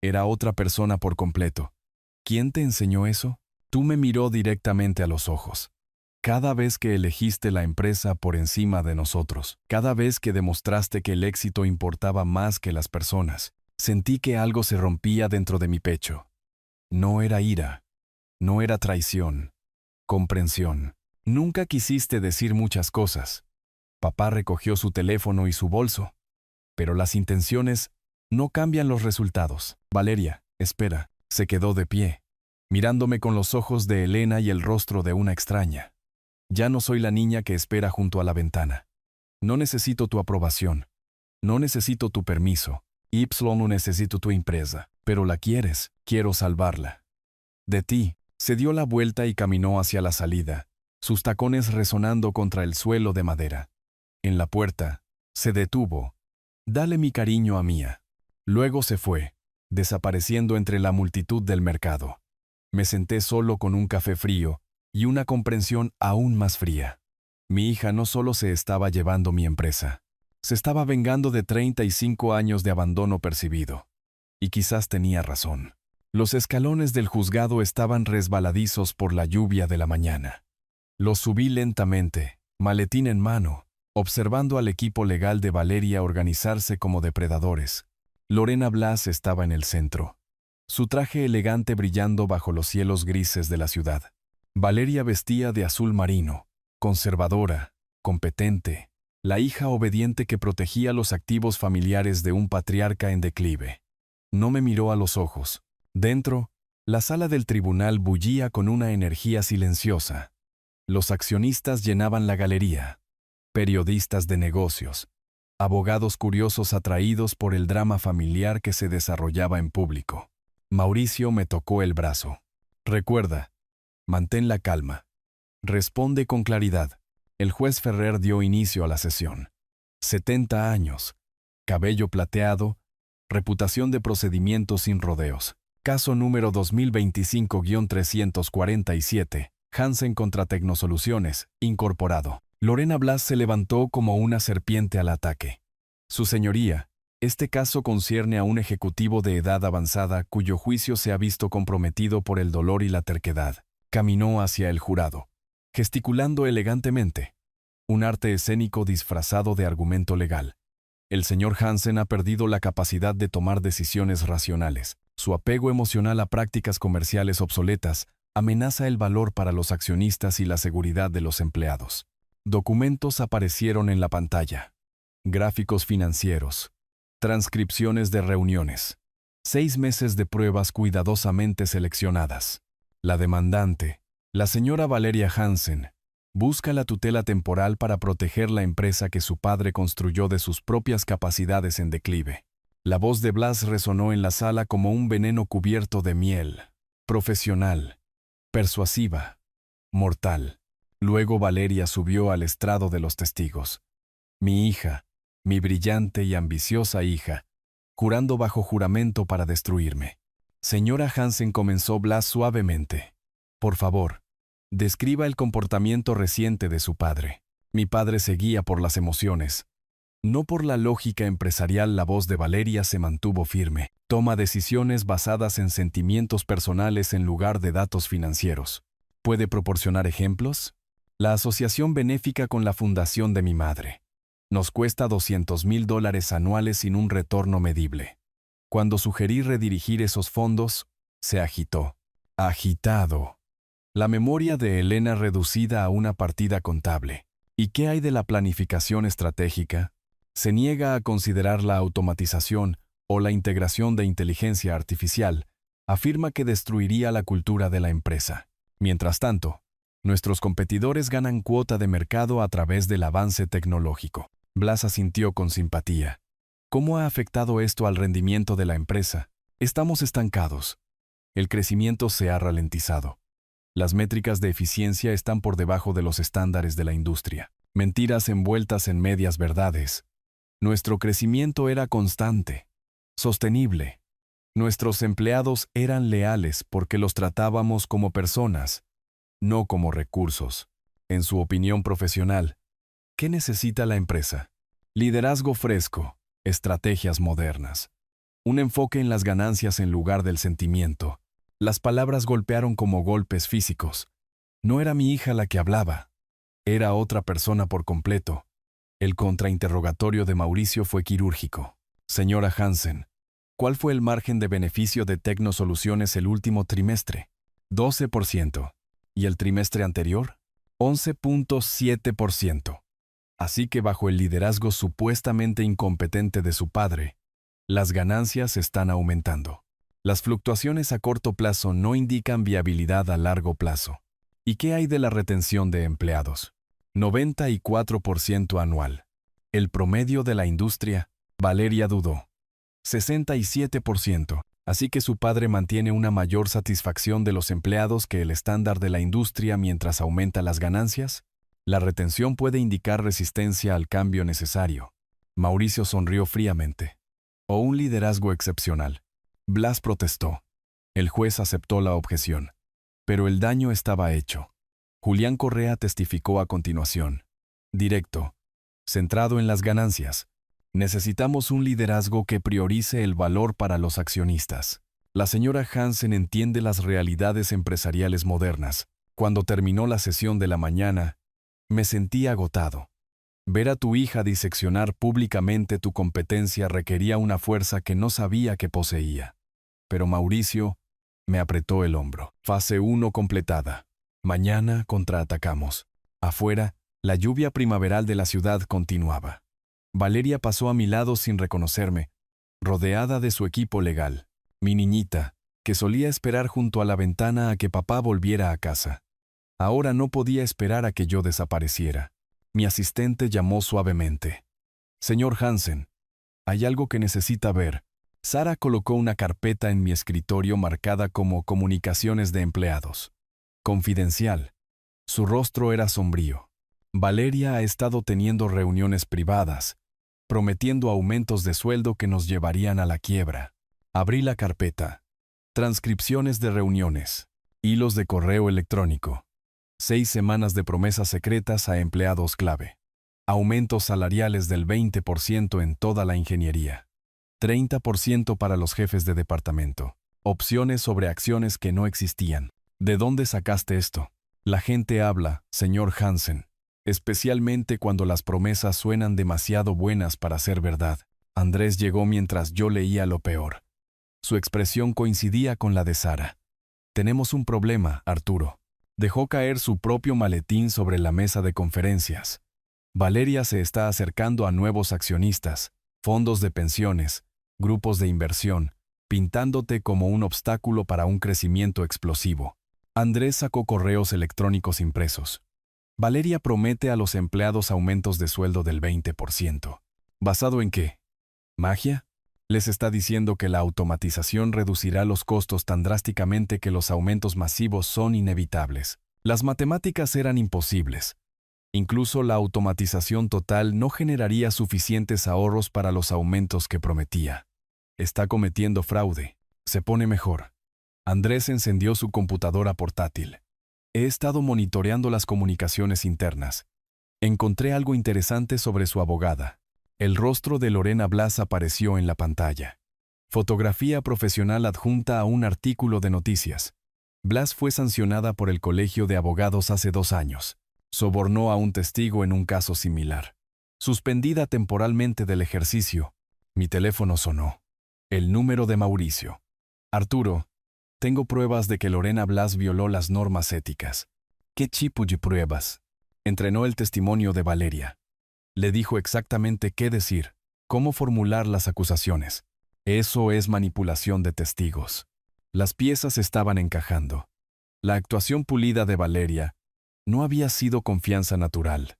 Era otra persona por completo. ¿Quién te enseñó eso? Tú. Me miró directamente a los ojos. Cada vez que elegiste la empresa por encima de nosotros, cada vez que demostraste que el éxito importaba más que las personas, sentí que algo se rompía dentro de mi pecho. No era ira, no era traición, comprensión. Nunca quisiste decir muchas cosas. Papá recogió su teléfono y su bolso. Pero las intenciones no cambian los resultados. Valeria, espera. Se quedó de pie, mirándome con los ojos de Elena y el rostro de una extraña. Ya no soy la niña que espera junto a la ventana. No necesito tu aprobación. No necesito tu permiso. No necesito tu empresa. Pero la quieres. Quiero salvarla. De ti. Se dio la vuelta y caminó hacia la salida, sus tacones resonando contra el suelo de madera. En la puerta, se detuvo. Dale mi cariño a Mía. Luego se fue, desapareciendo entre la multitud del mercado. Me senté solo con un café frío y una comprensión aún más fría. Mi hija no solo se estaba llevando mi empresa, se estaba vengando de 35 años de abandono percibido. Y quizás tenía razón. Los escalones del juzgado estaban resbaladizos por la lluvia de la mañana. Los subí lentamente, maletín en mano, observando al equipo legal de Valeria organizarse como depredadores. Lorena Blas estaba en el centro, su traje elegante brillando bajo los cielos grises de la ciudad. Valeria vestía de azul marino, conservadora, competente, la hija obediente que protegía los activos familiares de un patriarca en declive. No me miró a los ojos. Dentro, la sala del tribunal bullía con una energía silenciosa. Los accionistas llenaban la galería. Periodistas de negocios, abogados curiosos atraídos por el drama familiar que se desarrollaba en público. Mauricio me tocó el brazo. Recuerda, mantén la calma. Responde con claridad. El juez Ferrer dio inicio a la sesión. 70 años, cabello plateado, reputación de procedimientos sin rodeos. Caso número 2025-347, Hansen contra Tecnosoluciones, Incorporado. Lorena Blas se levantó como una serpiente al ataque. Su señoría, este caso concierne a un ejecutivo de edad avanzada cuyo juicio se ha visto comprometido por el dolor y la terquedad. Caminó hacia el jurado, gesticulando elegantemente. Un arte escénico disfrazado de argumento legal. El señor Hansen ha perdido la capacidad de tomar decisiones racionales. Su apego emocional a prácticas comerciales obsoletas amenaza el valor para los accionistas y la seguridad de los empleados. Documentos aparecieron en la pantalla. Gráficos financieros. Transcripciones de reuniones. 6 meses de pruebas cuidadosamente seleccionadas. La demandante, la señora Valeria Hansen, busca la tutela temporal para proteger la empresa que su padre construyó de sus propias capacidades en declive. La voz de Blas resonó en la sala como un veneno cubierto de miel. Profesional, persuasiva, mortal. Luego Valeria subió al estrado de los testigos. Mi hija, mi brillante y ambiciosa hija, jurando bajo juramento para destruirme. Señora Hansen, comenzó Blas suavemente. Por favor, describa el comportamiento reciente de su padre. Mi padre se guía por las emociones. No por la lógica empresarial. La voz de Valeria se mantuvo firme. Toma decisiones basadas en sentimientos personales en lugar de datos financieros. ¿Puede proporcionar ejemplos? La asociación benéfica con la fundación de mi madre. Nos cuesta $200,000 anuales sin un retorno medible. Cuando sugerí redirigir esos fondos, se agitó. Agitado. La memoria de Elena reducida a una partida contable. ¿Y qué hay de la planificación estratégica? Se niega a considerar la automatización o la integración de inteligencia artificial. Afirma que destruiría la cultura de la empresa. Mientras tanto, nuestros competidores ganan cuota de mercado a través del avance tecnológico. Blas asintió con simpatía. ¿Cómo ha afectado esto al rendimiento de la empresa? Estamos estancados. El crecimiento se ha ralentizado. Las métricas de eficiencia están por debajo de los estándares de la industria. Mentiras envueltas en medias verdades. Nuestro crecimiento era constante, sostenible. Nuestros empleados eran leales porque los tratábamos como personas, no como recursos. En su opinión profesional, ¿qué necesita la empresa? Liderazgo fresco, estrategias modernas, un enfoque en las ganancias en lugar del sentimiento. Las palabras golpearon como golpes físicos. No era mi hija la que hablaba. Era otra persona por completo. El contrainterrogatorio de Mauricio fue quirúrgico. Señora Hansen, ¿cuál fue el margen de beneficio de Tecnosoluciones el último trimestre? 12%. ¿Y el trimestre anterior? 11.7%. Así que bajo el liderazgo supuestamente incompetente de su padre, las ganancias están aumentando. Las fluctuaciones a corto plazo no indican viabilidad a largo plazo. ¿Y qué hay de la retención de empleados? 94% anual. El promedio de la industria, Valeria dudó. 67%. Así que su padre mantiene una mayor satisfacción de los empleados que el estándar de la industria mientras aumenta las ganancias. La retención puede indicar resistencia al cambio necesario. Mauricio sonrió fríamente. O un liderazgo excepcional. Blas protestó. El juez aceptó la objeción. Pero el daño estaba hecho. Julián Correa testificó a continuación. Directo. Centrado en las ganancias. Necesitamos un liderazgo que priorice el valor para los accionistas. La señora Hansen entiende las realidades empresariales modernas. Cuando terminó la sesión de la mañana, me sentí agotado. Ver a tu hija diseccionar públicamente tu competencia requería una fuerza que no sabía que poseía. Pero Mauricio me apretó el hombro. Fase 1 completada. Mañana contraatacamos. Afuera, la lluvia primaveral de la ciudad continuaba. Valeria pasó a mi lado sin reconocerme, rodeada de su equipo legal. Mi niñita, que solía esperar junto a la ventana a que papá volviera a casa. Ahora no podía esperar a que yo desapareciera. Mi asistente llamó suavemente. Señor Hansen, hay algo que necesita ver. Sara colocó una carpeta en mi escritorio marcada como Comunicaciones de empleados. Confidencial. Su rostro era sombrío. Valeria ha estado teniendo reuniones privadas, prometiendo aumentos de sueldo que nos llevarían a la quiebra. Abrí la carpeta. Transcripciones de reuniones. Hilos de correo electrónico. 6 semanas de promesas secretas a empleados clave. Aumentos salariales del 20% en toda la ingeniería. 30% para los jefes de departamento. Opciones sobre acciones que no existían. ¿De dónde sacaste esto? La gente habla, señor Hansen, especialmente cuando las promesas suenan demasiado buenas para ser verdad. Andrés llegó mientras yo leía lo peor. Su expresión coincidía con la de Sara. Tenemos un problema, Arturo. Dejó caer su propio maletín sobre la mesa de conferencias. Valeria se está acercando a nuevos accionistas, fondos de pensiones, grupos de inversión, pintándote como un obstáculo para un crecimiento explosivo. Andrés sacó correos electrónicos impresos. Valeria promete a los empleados aumentos de sueldo del 20%. ¿Basado en qué? ¿Magia? Les está diciendo que la automatización reducirá los costos tan drásticamente que los aumentos masivos son inevitables. Las matemáticas eran imposibles. Incluso la automatización total no generaría suficientes ahorros para los aumentos que prometía. Está cometiendo fraude. Se pone mejor. Andrés encendió su computadora portátil. He estado monitoreando las comunicaciones internas. Encontré algo interesante sobre su abogada. El rostro de Lorena Blas apareció en la pantalla. Fotografía profesional adjunta a un artículo de noticias. Blas fue sancionada por el Colegio de Abogados hace 2 años. Sobornó a un testigo en un caso similar. Suspendida temporalmente del ejercicio. Mi teléfono sonó. El número de Mauricio. Arturo, tengo pruebas de que Lorena Blas violó las normas éticas. ¿Qué tipo de pruebas? Entrenó el testimonio de Valeria. Le dijo exactamente qué decir, cómo formular las acusaciones. Eso es manipulación de testigos. Las piezas estaban encajando. La actuación pulida de Valeria no había sido confianza natural.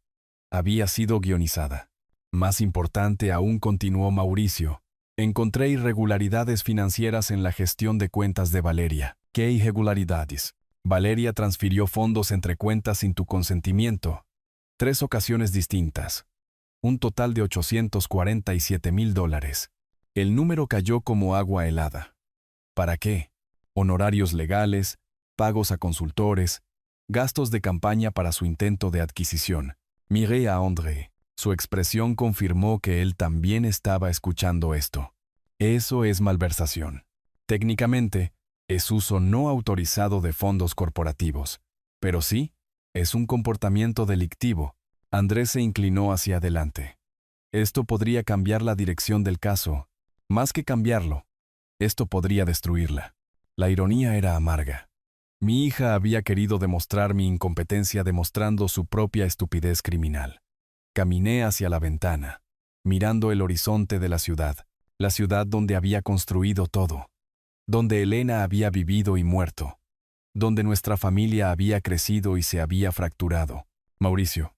Había sido guionizada. Más importante aún, continuó Mauricio, encontré irregularidades financieras en la gestión de cuentas de Valeria. ¿Qué irregularidades? Valeria transfirió fondos entre cuentas sin tu consentimiento. 3 ocasiones distintas. Un total de $847,000. El número cayó como agua helada. ¿Para qué? Honorarios legales, pagos a consultores, gastos de campaña para su intento de adquisición. Miré a André. Su expresión confirmó que él también estaba escuchando esto. Eso es malversación. Técnicamente, es uso no autorizado de fondos corporativos. Pero sí, es un comportamiento delictivo. Andrés se inclinó hacia adelante. Esto podría cambiar la dirección del caso. Más que cambiarlo, esto podría destruirla. La ironía era amarga. Mi hija había querido demostrar mi incompetencia demostrando su propia estupidez criminal. Caminé hacia la ventana, mirando el horizonte de la ciudad donde había construido todo, donde Elena había vivido y muerto, donde nuestra familia había crecido y se había fracturado. Mauricio,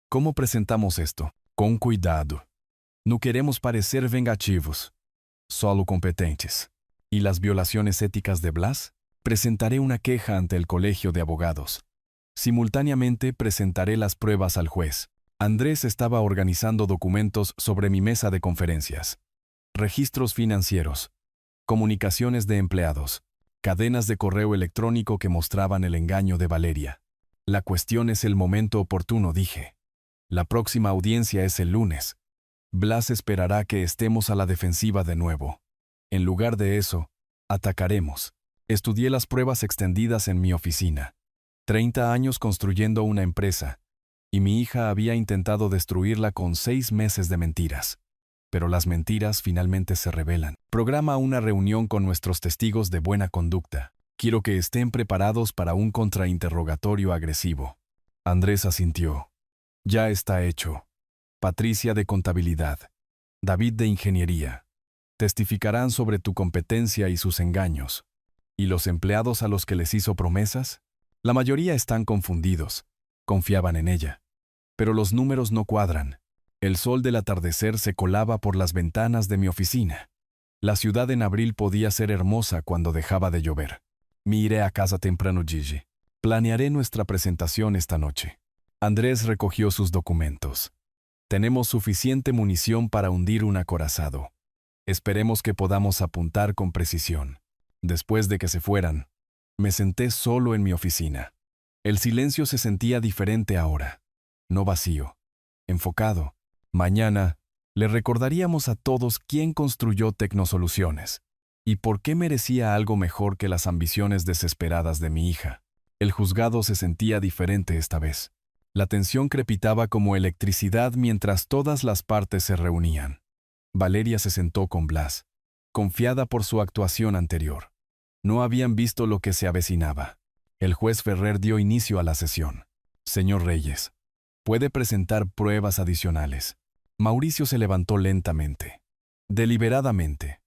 ¿cómo presentamos esto? Con cuidado. No queremos parecer vengativos, solo competentes. ¿Y las violaciones éticas de Blas? Presentaré una queja ante el Colegio de Abogados. Simultáneamente presentaré las pruebas al juez. Andrés estaba organizando documentos sobre mi mesa de conferencias. Registros financieros, comunicaciones de empleados, cadenas de correo electrónico que mostraban el engaño de Valeria. La cuestión es el momento oportuno, dije. La próxima audiencia es el lunes. Blas esperará que estemos a la defensiva de nuevo. En lugar de eso, atacaremos. Estudié las pruebas extendidas en mi oficina. 30 años construyendo una empresa, y mi hija había intentado destruirla con 6 meses de mentiras. Pero las mentiras finalmente se revelan. Programa una reunión con nuestros testigos de buena conducta. Quiero que estén preparados para un contrainterrogatorio agresivo. Andrés asintió. Ya está hecho. Patricia de contabilidad. David de ingeniería. Testificarán sobre tu competencia y sus engaños. ¿Y los empleados a los que les hizo promesas? La mayoría están confundidos. Confiaban en ella. Pero los números no cuadran. El sol del atardecer se colaba por las ventanas de mi oficina. La ciudad en abril podía ser hermosa cuando dejaba de llover. Me iré a casa temprano, Gigi. Planearé nuestra presentación esta noche. Andrés recogió sus documentos. Tenemos suficiente munición para hundir un acorazado. Esperemos que podamos apuntar con precisión. Después de que se fueran, me senté solo en mi oficina. El silencio se sentía diferente ahora. No vacío. Enfocado. Mañana, le recordaríamos a todos quién construyó Tecnosoluciones y por qué merecía algo mejor que las ambiciones desesperadas de mi hija. El juzgado se sentía diferente esta vez. La tensión crepitaba como electricidad mientras todas las partes se reunían. Valeria se sentó con Blas, confiada por su actuación anterior. No habían visto lo que se avecinaba. El juez Ferrer dio inicio a la sesión. Señor Reyes, puede presentar pruebas adicionales. Mauricio se levantó lentamente, deliberadamente.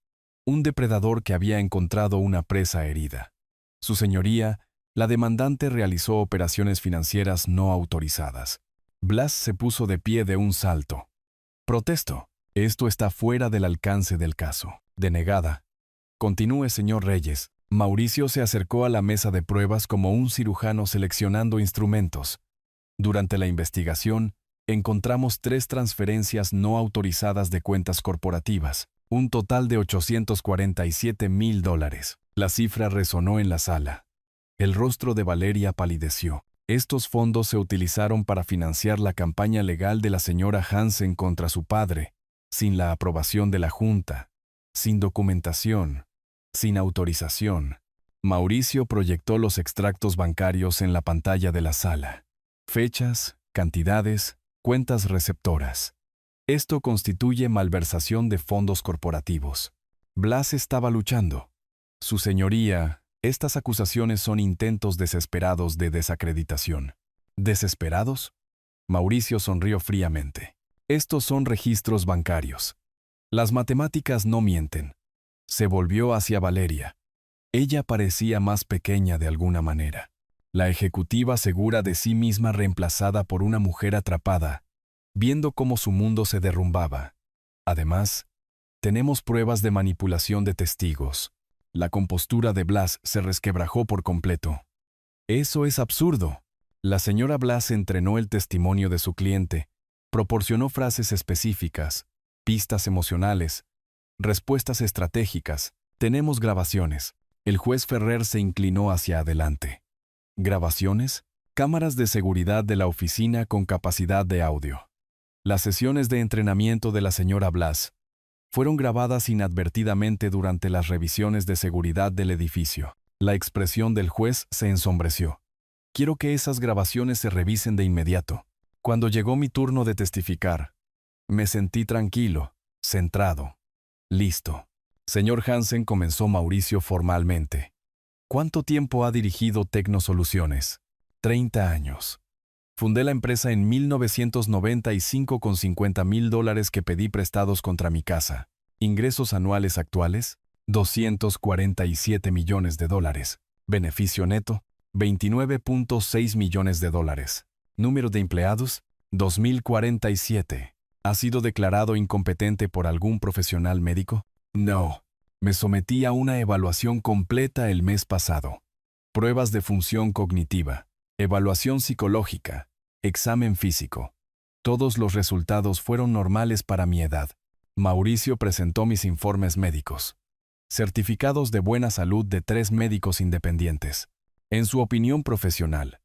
Un depredador que había encontrado una presa herida. Su señoría, la demandante realizó operaciones financieras no autorizadas. Blas se puso de pie de un salto. Protesto. Esto está fuera del alcance del caso. Denegada. Continúe, señor Reyes. Mauricio se acercó a la mesa de pruebas como un cirujano seleccionando instrumentos. Durante la investigación, encontramos 3 transferencias no autorizadas de cuentas corporativas, un total de $847,000. La cifra resonó en la sala. El rostro de Valeria palideció. Estos fondos se utilizaron para financiar la campaña legal de la señora Hansen contra su padre, sin la aprobación de la Junta, sin documentación, sin autorización. Mauricio proyectó los extractos bancarios en la pantalla de la sala. Fechas, cantidades, cuentas receptoras. Esto constituye malversación de fondos corporativos. Blas estaba luchando. Su señoría, estas acusaciones son intentos desesperados de desacreditación. ¿Desesperados? Mauricio sonrió fríamente. Estos son registros bancarios. Las matemáticas no mienten. Se volvió hacia Valeria. Ella parecía más pequeña de alguna manera. La ejecutiva segura de sí misma reemplazada por una mujer atrapada, viendo cómo su mundo se derrumbaba. Además, tenemos pruebas de manipulación de testigos. La compostura de Blas se resquebrajó por completo. Eso es absurdo. La señora Blas entrenó el testimonio de su cliente, proporcionó frases específicas, pistas emocionales, respuestas estratégicas. Tenemos grabaciones. El juez Ferrer se inclinó hacia adelante. ¿Grabaciones? Cámaras de seguridad de la oficina con capacidad de audio. Las sesiones de entrenamiento de la señora Blas fueron grabadas inadvertidamente durante las revisiones de seguridad del edificio. La expresión del juez se ensombreció. Quiero que esas grabaciones se revisen de inmediato. Cuando llegó mi turno de testificar, me sentí tranquilo, centrado, listo. Señor Hansen, comenzó Mauricio formalmente. ¿Cuánto tiempo ha dirigido Tecnosoluciones? 30 años. Fundé la empresa en 1995 con $50,000 que pedí prestados contra mi casa. Ingresos anuales actuales, $247 millones. Beneficio neto, $29.6 millones. Número de empleados, 2047. ¿Ha sido declarado incompetente por algún profesional médico? No. Me sometí a una evaluación completa el mes pasado. Pruebas de función cognitiva, evaluación psicológica, examen físico. Todos los resultados fueron normales para mi edad. Mauricio presentó mis informes médicos. Certificados de buena salud de 3 médicos independientes. En su opinión profesional,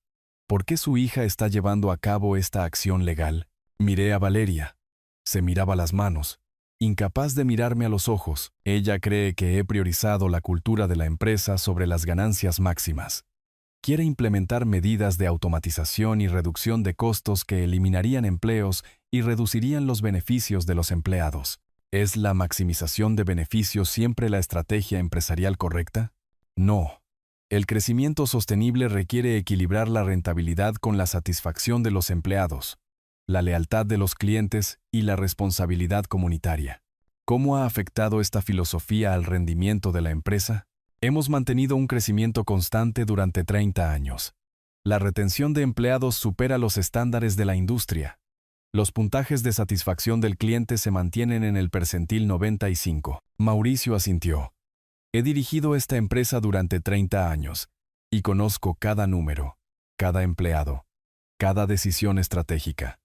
¿por qué su hija está llevando a cabo esta acción legal? Miré a Valeria. Se miraba las manos. Incapaz de mirarme a los ojos, ella cree que he priorizado la cultura de la empresa sobre las ganancias máximas. Quiere implementar medidas de automatización y reducción de costos que eliminarían empleos y reducirían los beneficios de los empleados. ¿Es la maximización de beneficios siempre la estrategia empresarial correcta? No. El crecimiento sostenible requiere equilibrar la rentabilidad con la satisfacción de los empleados, la lealtad de los clientes y la responsabilidad comunitaria. ¿Cómo ha afectado esta filosofía al rendimiento de la empresa? Hemos mantenido un crecimiento constante durante 30 años. La retención de empleados supera los estándares de la industria. Los puntajes de satisfacción del cliente se mantienen en el percentil 95. Mauricio asintió. He dirigido esta empresa durante 30 años y conozco cada número, cada empleado, cada decisión estratégica.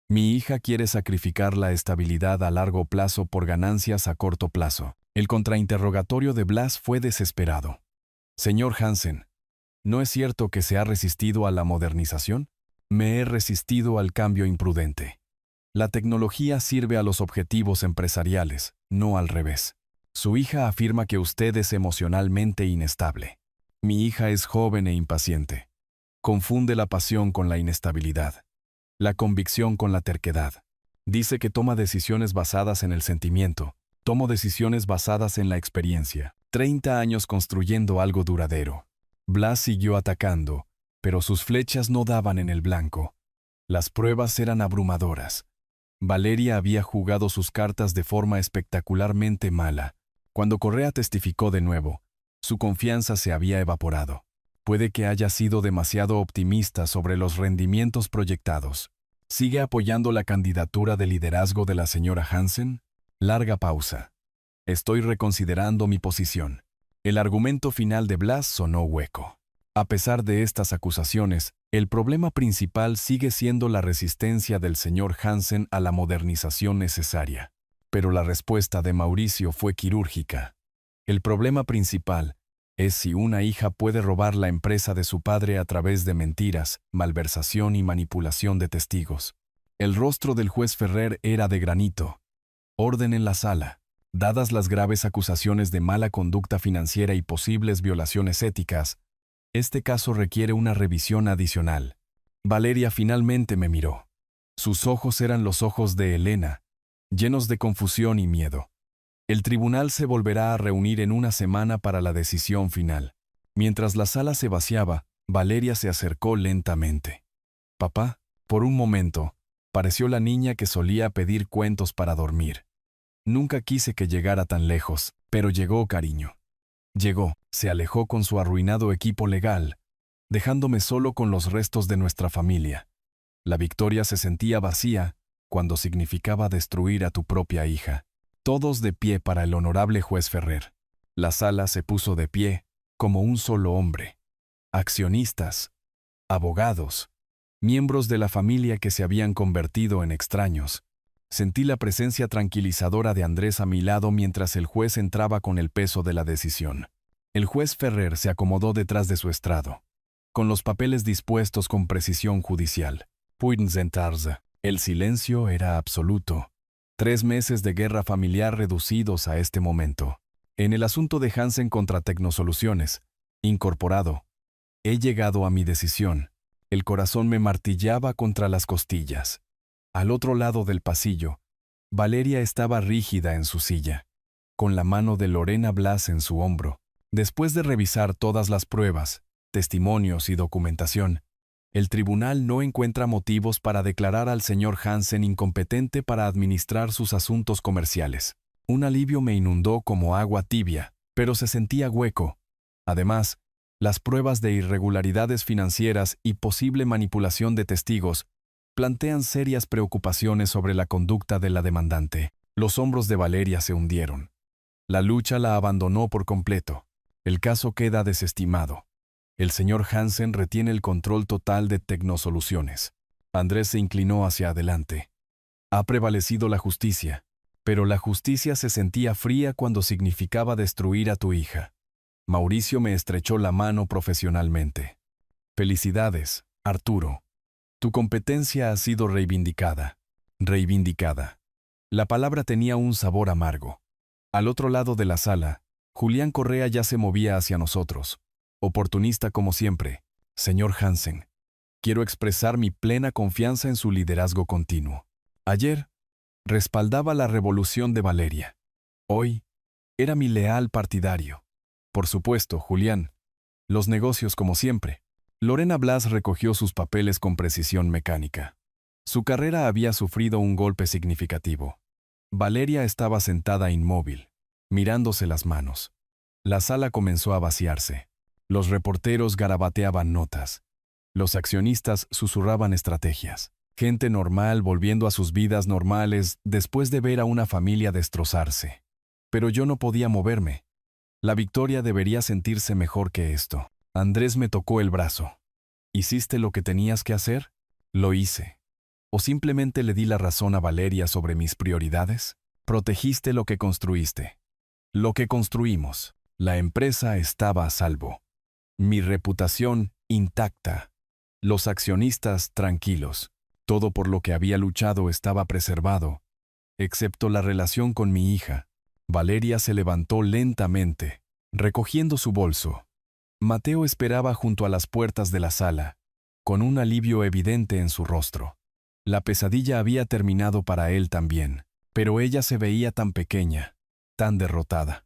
Mi hija quiere sacrificar la estabilidad a largo plazo por ganancias a corto plazo. El contrainterrogatorio de Blas fue desesperado. Señor Hansen, ¿no es cierto que se ha resistido a la modernización? Me he resistido al cambio imprudente. La tecnología sirve a los objetivos empresariales, no al revés. Su hija afirma que usted es emocionalmente inestable. Mi hija es joven e impaciente. Confunde la pasión con la inestabilidad, la convicción con la terquedad. Dice que toma decisiones basadas en el sentimiento. Tomo decisiones basadas en la experiencia. 30 años construyendo algo duradero. Blas siguió atacando, pero sus flechas no daban en el blanco. Las pruebas eran abrumadoras. Valeria había jugado sus cartas de forma espectacularmente mala. Cuando Correa testificó de nuevo, su confianza se había evaporado. Puede que haya sido demasiado optimista sobre los rendimientos proyectados. ¿Sigue apoyando la candidatura de liderazgo de la señora Hansen? Larga pausa. Estoy reconsiderando mi posición. El argumento final de Blas sonó hueco. A pesar de estas acusaciones, el problema principal sigue siendo la resistencia del señor Hansen a la modernización necesaria. Pero la respuesta de Mauricio fue quirúrgica. El problema principal es si una hija puede robar la empresa de su padre a través de mentiras, malversación y manipulación de testigos. El rostro del juez Ferrer era de granito. Orden en la sala. Dadas las graves acusaciones de mala conducta financiera y posibles violaciones éticas, este caso requiere una revisión adicional. Valeria finalmente me miró. Sus ojos eran los ojos de Elena, llenos de confusión y miedo. El tribunal se volverá a reunir en una semana para la decisión final. Mientras la sala se vaciaba, Valeria se acercó lentamente. Papá, por un momento, pareció la niña que solía pedir cuentos para dormir. Nunca quise que llegara tan lejos, pero llegó, cariño. Llegó, se alejó con su arruinado equipo legal, dejándome solo con los restos de nuestra familia. La victoria se sentía vacía cuando significaba destruir a tu propia hija. Todos de pie para el honorable juez Ferrer. La sala se puso de pie, como un solo hombre. Accionistas, abogados, miembros de la familia que se habían convertido en extraños. Sentí la presencia tranquilizadora de Andrés a mi lado mientras el juez entraba con el peso de la decisión. El juez Ferrer se acomodó detrás de su estrado, con los papeles dispuestos con precisión judicial. Pueden sentarse. El silencio era absoluto. 3 meses de guerra familiar reducidos a este momento. En el asunto de Hansen contra Tecnosoluciones, incorporado, he llegado a mi decisión. El corazón me martillaba contra las costillas. Al otro lado del pasillo, Valeria estaba rígida en su silla, con la mano de Lorena Blas en su hombro. Después de revisar todas las pruebas, testimonios y documentación, el tribunal no encuentra motivos para declarar al señor Hansen incompetente para administrar sus asuntos comerciales. Un alivio me inundó como agua tibia, pero se sentía hueco. Además, las pruebas de irregularidades financieras y posible manipulación de testigos plantean serias preocupaciones sobre la conducta de la demandante. Los hombros de Valeria se hundieron. La lucha la abandonó por completo. El caso queda desestimado. El señor Hansen retiene el control total de Tecnosoluciones. Andrés se inclinó hacia adelante. Ha prevalecido la justicia, pero la justicia se sentía fría cuando significaba destruir a tu hija. Mauricio me estrechó la mano profesionalmente. Felicidades, Arturo. Tu competencia ha sido reivindicada. Reivindicada. La palabra tenía un sabor amargo. Al otro lado de la sala, Julián Correa ya se movía hacia nosotros. Oportunista como siempre. Señor Hansen, quiero expresar mi plena confianza en su liderazgo continuo. Ayer, respaldaba la revolución de Valeria. Hoy, era mi leal partidario. Por supuesto, Julián. Los negocios como siempre. Lorena Blas recogió sus papeles con precisión mecánica. Su carrera había sufrido un golpe significativo. Valeria estaba sentada inmóvil, mirándose las manos. La sala comenzó a vaciarse. Los reporteros garabateaban notas. Los accionistas susurraban estrategias. Gente normal volviendo a sus vidas normales después de ver a una familia destrozarse. Pero yo no podía moverme. La Victoria debería sentirse mejor que esto. Andrés me tocó el brazo. ¿Hiciste lo que tenías que hacer? Lo hice. ¿O simplemente le di la razón a Valeria sobre mis prioridades? Protegiste lo que construiste. Lo que construimos. La empresa estaba a salvo. Mi reputación intacta. Los accionistas tranquilos. Todo por lo que había luchado estaba preservado, excepto la relación con mi hija. Valeria se levantó lentamente, recogiendo su bolso. Mateo esperaba junto a las puertas de la sala, con un alivio evidente en su rostro. La pesadilla había terminado para él también, pero ella se veía tan pequeña, tan derrotada.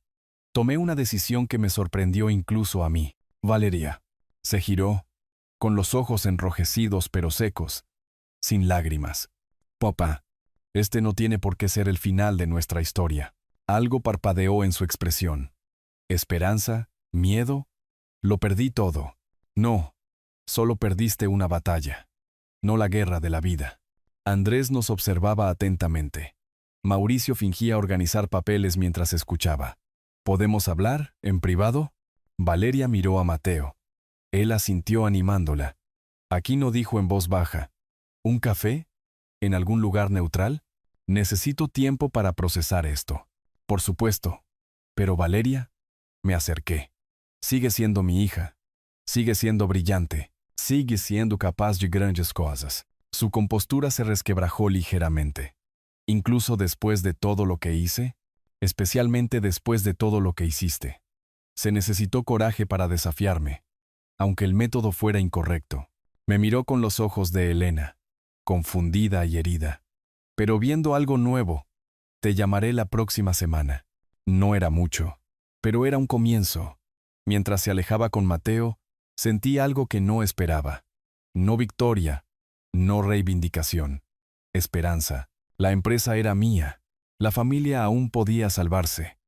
Tomé una decisión que me sorprendió incluso a mí. Valeria se giró, con los ojos enrojecidos pero secos, sin lágrimas. Papá, este no tiene por qué ser el final de nuestra historia. Algo parpadeó en su expresión. ¿Esperanza? ¿Miedo? Lo perdí todo. No, solo perdiste una batalla. No la guerra de la vida. Andrés nos observaba atentamente. Mauricio fingía organizar papeles mientras escuchaba. ¿Podemos hablar, en privado? Valeria miró a Mateo. Él asintió animándola. Aquí no dijo en voz baja. ¿Un café? ¿En algún lugar neutral? Necesito tiempo para procesar esto. Por supuesto. Pero Valeria, me acerqué. Sigue siendo mi hija. Sigue siendo brillante. Sigue siendo capaz de grandes cosas. Su compostura se resquebrajó ligeramente. Incluso después de todo lo que hice, especialmente después de todo lo que hiciste. Se necesitó coraje para desafiarme, aunque el método fuera incorrecto. Me miró con los ojos de Elena, confundida y herida. Pero viendo algo nuevo, te llamaré la próxima semana. No era mucho, pero era un comienzo. Mientras se alejaba con Mateo, sentí algo que no esperaba. No victoria, no reivindicación. Esperanza. La empresa era mía. La familia aún podía salvarse.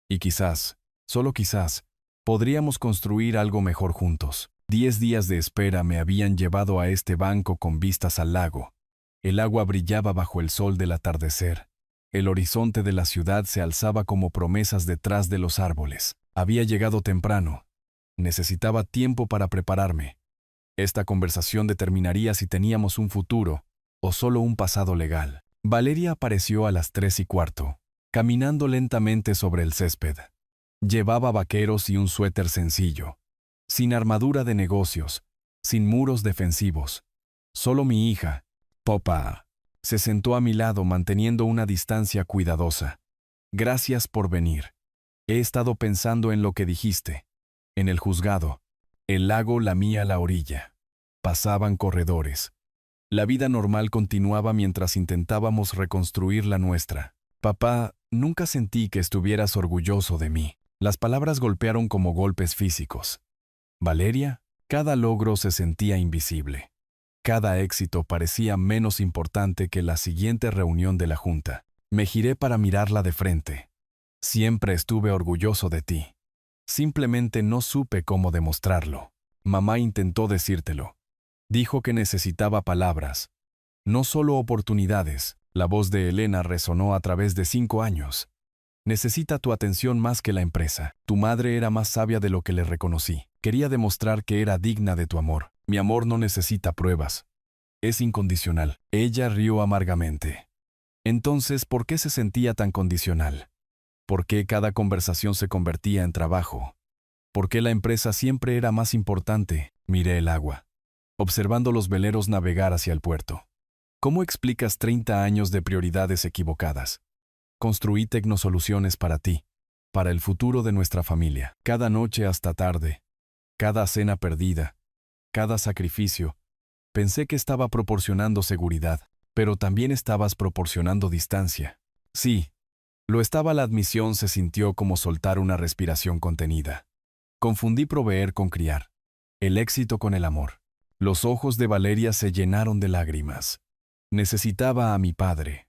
Y quizás, solo quizás, podríamos construir algo mejor juntos. 10 días de espera me habían llevado a este banco con vistas al lago. El agua brillaba bajo el sol del atardecer. El horizonte de la ciudad se alzaba como promesas detrás de los árboles. Había llegado temprano. Necesitaba tiempo para prepararme. Esta conversación determinaría si teníamos un futuro o solo un pasado legal. Valeria apareció a las 3:15, caminando lentamente sobre el césped. Llevaba vaqueros y un suéter sencillo, sin armadura de negocios, sin muros defensivos. Solo mi hija, Popa, se sentó a mi lado manteniendo una distancia cuidadosa. Gracias por venir. He estado pensando en lo que dijiste. En el juzgado, el lago lamía la orilla. Pasaban corredores. La vida normal continuaba mientras intentábamos reconstruir la nuestra. Papá, nunca sentí que estuvieras orgulloso de mí. Las palabras golpearon como golpes físicos. Valeria, cada logro se sentía invisible. Cada éxito parecía menos importante que la siguiente reunión de la junta. Me giré para mirarla de frente. Siempre estuve orgulloso de ti. Simplemente no supe cómo demostrarlo. Mamá intentó decírtelo. Dijo que necesitaba palabras, no solo oportunidades. La voz de Elena resonó a través de 5 años. Necesita tu atención más que la empresa. Tu madre era más sabia de lo que le reconocí. Quería demostrar que era digna de tu amor. Mi amor no necesita pruebas. Es incondicional. Ella rió amargamente. Entonces, ¿por qué se sentía tan condicional? ¿Por qué cada conversación se convertía en trabajo? ¿Por qué la empresa siempre era más importante? Miré el agua, observando los veleros navegar hacia el puerto. ¿Cómo explicas 30 años de prioridades equivocadas? Construí Tecnosoluciones para ti, para el futuro de nuestra familia. Cada noche hasta tarde, cada cena perdida, cada sacrificio, pensé que estaba proporcionando seguridad, pero también estabas proporcionando distancia. Sí, lo estaba. La admisión se sintió como soltar una respiración contenida. Confundí proveer con criar, el éxito con el amor. Los ojos de Valeria se llenaron de lágrimas. Necesitaba a mi padre,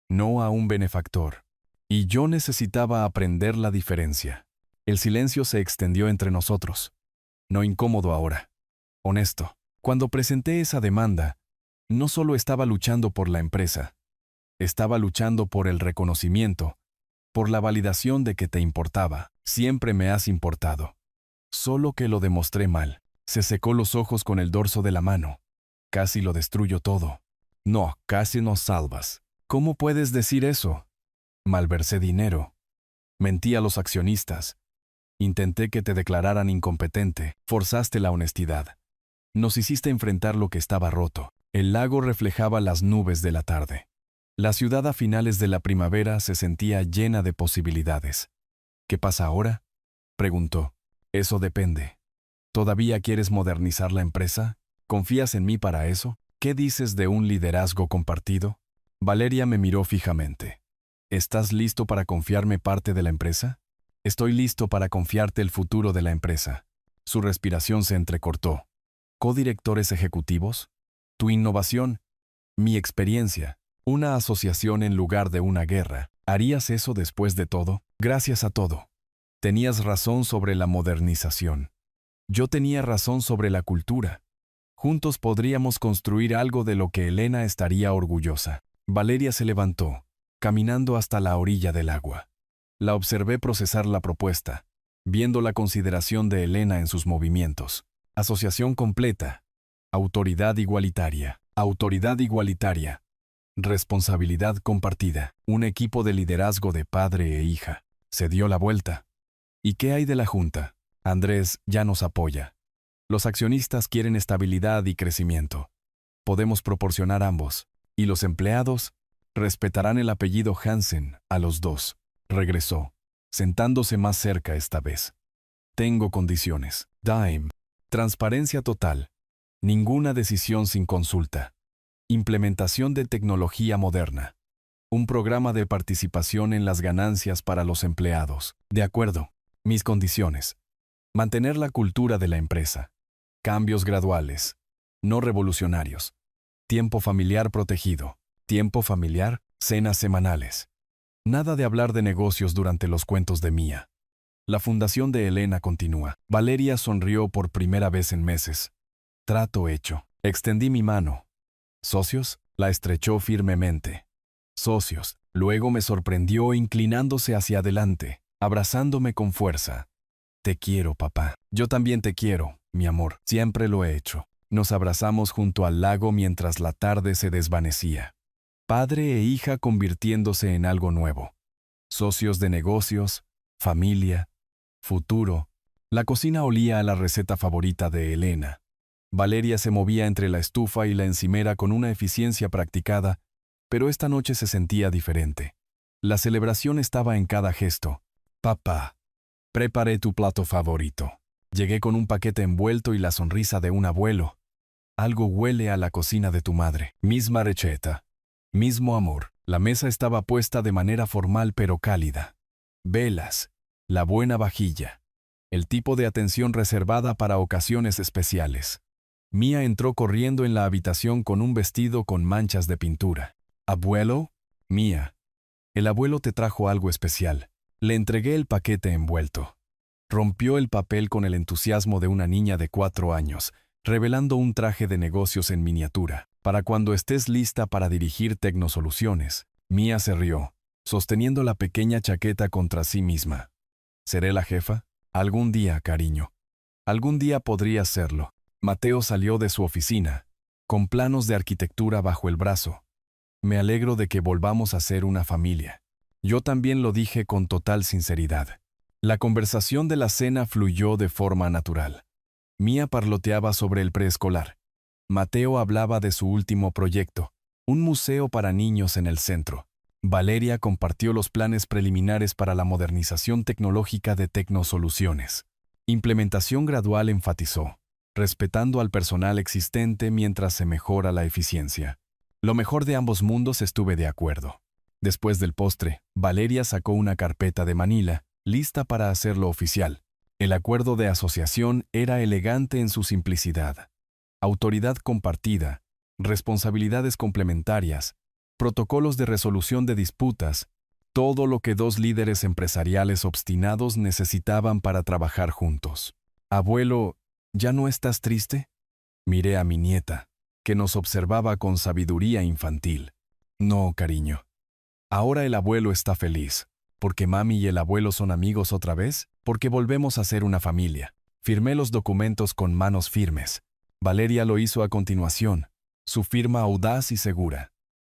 no a un benefactor. Y yo necesitaba aprender la diferencia. El silencio se extendió entre nosotros. No incómodo ahora. Honesto. Cuando presenté esa demanda, No solo estaba luchando por la empresa, estaba luchando por el reconocimiento, por la validación de que te importaba. Siempre me has importado. Solo que lo demostré mal. Se secó los ojos con el dorso de la mano. Casi lo destruyo todo. No, casi nos salvas. ¿Cómo puedes decir eso? Malversé dinero. Mentí a los accionistas. Intenté que te declararan incompetente. Forzaste la honestidad. Nos hiciste enfrentar lo que estaba roto. El lago reflejaba las nubes de la tarde. La ciudad a finales de la primavera se sentía llena de posibilidades. ¿Qué pasa ahora? Preguntó. Eso depende. ¿Todavía quieres modernizar la empresa? ¿Confías en mí para eso? ¿Qué dices de un liderazgo compartido? Valeria me miró fijamente. ¿Estás listo para confiarme parte de la empresa? Estoy listo para confiarte el futuro de la empresa. Su respiración se entrecortó. ¿Codirectores ejecutivos? ¿Tu innovación? ¿Mi experiencia? ¿Una asociación en lugar de una guerra? ¿Harías eso después de todo? Gracias a todo. Tenías razón sobre la modernización. Yo tenía razón sobre la cultura. Juntos podríamos construir algo de lo que Elena estaría orgullosa. Valeria se levantó, caminando hasta la orilla del agua. La observé procesar la propuesta, viendo la consideración de Elena en sus movimientos. Asociación completa. Autoridad igualitaria. Autoridad igualitaria. Responsabilidad compartida. Un equipo de liderazgo de padre e hija. Se dio la vuelta. ¿Y qué hay de la Junta? Andrés ya nos apoya. Los accionistas quieren estabilidad y crecimiento. Podemos proporcionar ambos. Y los empleados respetarán el apellido Hansen a los dos. Regresó, sentándose más cerca esta vez. Tengo condiciones. Dime. Transparencia total. Ninguna decisión sin consulta. Implementación de tecnología moderna. Un programa de participación en las ganancias para los empleados. De acuerdo. Mis condiciones. Mantener la cultura de la empresa. Cambios graduales. No revolucionarios. Tiempo familiar protegido. Tiempo familiar, cenas semanales. Nada de hablar de negocios durante los cuentos de Mía. La fundación de Elena continúa. Valeria sonrió por primera vez en meses. Trato hecho. Extendí mi mano. ¿Socios? La estrechó firmemente. Socios. Luego me sorprendió inclinándose hacia adelante, abrazándome con fuerza. Te quiero, papá. Yo también te quiero, mi amor. Siempre lo he hecho. Nos abrazamos junto al lago mientras la tarde se desvanecía. Padre e hija convirtiéndose en algo nuevo. Socios de negocios, familia, futuro. La cocina olía a la receta favorita de Elena. Valeria se movía entre la estufa y la encimera con una eficiencia practicada, pero esta noche se sentía diferente. La celebración estaba en cada gesto. Papá, preparé tu plato favorito. Llegué con un paquete envuelto y la sonrisa de un abuelo. Algo huele a la cocina de tu madre. Misma receta. Mismo amor. La mesa estaba puesta de manera formal pero cálida. Velas. La buena vajilla. El tipo de atención reservada para ocasiones especiales. Mía entró corriendo en la habitación con un vestido con manchas de pintura. ¿Abuelo? Mía. El abuelo te trajo algo especial. Le entregué el paquete envuelto. Rompió el papel con el entusiasmo de una niña de 4 años, revelando un traje de negocios en miniatura. Para cuando estés lista para dirigir Tecnosoluciones. Mía se rió, sosteniendo la pequeña chaqueta contra sí misma. ¿Seré la jefa? Algún día, cariño. Algún día podrías serlo. Mateo salió de su oficina, con planos de arquitectura bajo el brazo. Me alegro de que volvamos a ser una familia. Yo también lo dije con total sinceridad. La conversación de la cena fluyó de forma natural. Mía parloteaba sobre el preescolar. Mateo hablaba de su último proyecto, un museo para niños en el centro. Valeria compartió los planes preliminares para la modernización tecnológica de Tecnosoluciones. Implementación gradual, enfatizó, respetando al personal existente mientras se mejora la eficiencia. Lo mejor de ambos mundos, estuve de acuerdo. Después del postre, Valeria sacó una carpeta de Manila, lista para hacerlo oficial. El acuerdo de asociación era elegante en su simplicidad. Autoridad compartida, responsabilidades complementarias, protocolos de resolución de disputas, todo lo que dos líderes empresariales obstinados necesitaban para trabajar juntos. Abuelo, ¿ya no estás triste? Miré a mi nieta. que nos observaba con sabiduría infantil. No, cariño. Ahora el abuelo está feliz. ¿Porque mami y el abuelo son amigos otra vez? Porque volvemos a ser una familia. Firmé los documentos con manos firmes. Valeria lo hizo a continuación, su firma audaz y segura.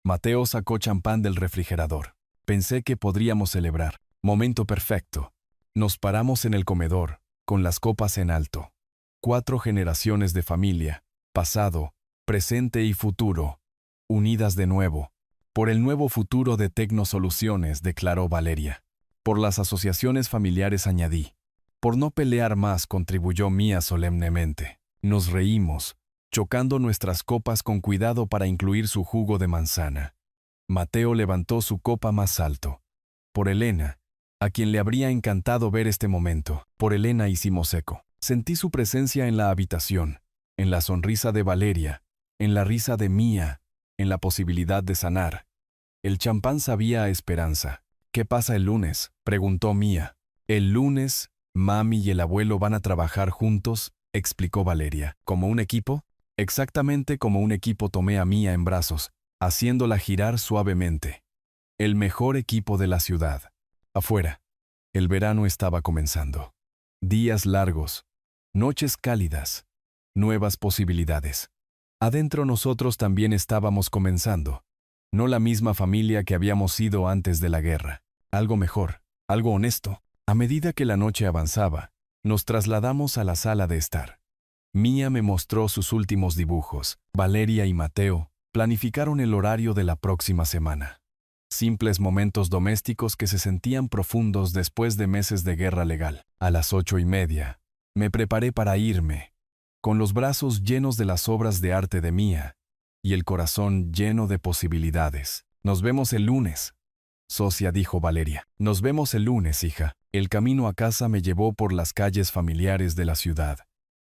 Mateo sacó champán del refrigerador. Pensé que podríamos celebrar. Momento perfecto. Nos paramos en el comedor, con las copas en alto. 4 generaciones de familia, pasado, presente y futuro, unidas de nuevo. Por el nuevo futuro de Tecnosoluciones, declaró Valeria. Por las asociaciones familiares, añadí. Por no pelear más, contribuyó Mía solemnemente. Nos reímos, chocando nuestras copas con cuidado para incluir su jugo de manzana. Mateo levantó su copa más alto. Por Elena, a quien le habría encantado ver este momento. Por Elena hicimos eco. Sentí su presencia en la habitación, en la sonrisa de Valeria, en la risa de Mía, en la posibilidad de sanar. El champán sabía a esperanza. ¿Qué pasa el lunes?, preguntó Mía. El lunes, mami y el abuelo van a trabajar juntos, explicó Valeria. ¿Como un equipo? Exactamente como un equipo. Tomé a Mía en brazos, haciéndola girar suavemente. El mejor equipo de la ciudad. Afuera, el verano estaba comenzando. Días largos, noches cálidas, nuevas posibilidades. Adentro nosotros también estábamos comenzando. No la misma familia que habíamos sido antes de la guerra. Algo mejor, algo honesto. A medida que la noche avanzaba, nos trasladamos a la sala de estar. Mía me mostró sus últimos dibujos. Valeria y Mateo planificaron el horario de la próxima semana. Simples momentos domésticos que se sentían profundos después de meses de guerra legal. A las 8:30, me preparé para irme, con los brazos llenos de las obras de arte de Mía y el corazón lleno de posibilidades. Nos vemos el lunes, socia, dijo Valeria. Nos vemos el lunes, hija. El camino a casa me llevó por las calles familiares de la ciudad,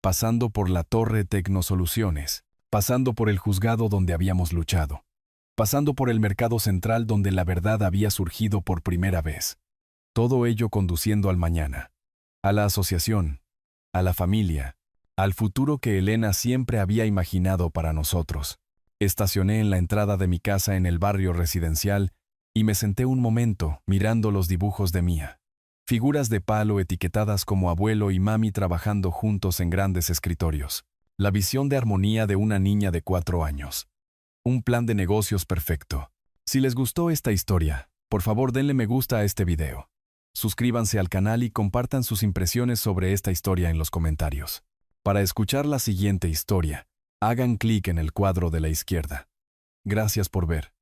pasando por la Torre Tecnosoluciones, pasando por el juzgado donde habíamos luchado, pasando por el mercado central donde la verdad había surgido por primera vez. Todo ello conduciendo al mañana, a la asociación, a la familia, al futuro que Elena siempre había imaginado para nosotros. Estacioné en la entrada de mi casa en el barrio residencial y me senté un momento mirando los dibujos de Mía. Figuras de palo etiquetadas como abuelo y mami trabajando juntos en grandes escritorios. La visión de armonía de una niña de 4 años. Un plan de negocios perfecto. Si les gustó esta historia, por favor denle me gusta a este video. Suscríbanse al canal y compartan sus impresiones sobre esta historia en los comentarios. Para escuchar la siguiente historia, hagan clic en el cuadro de la izquierda. Gracias por ver.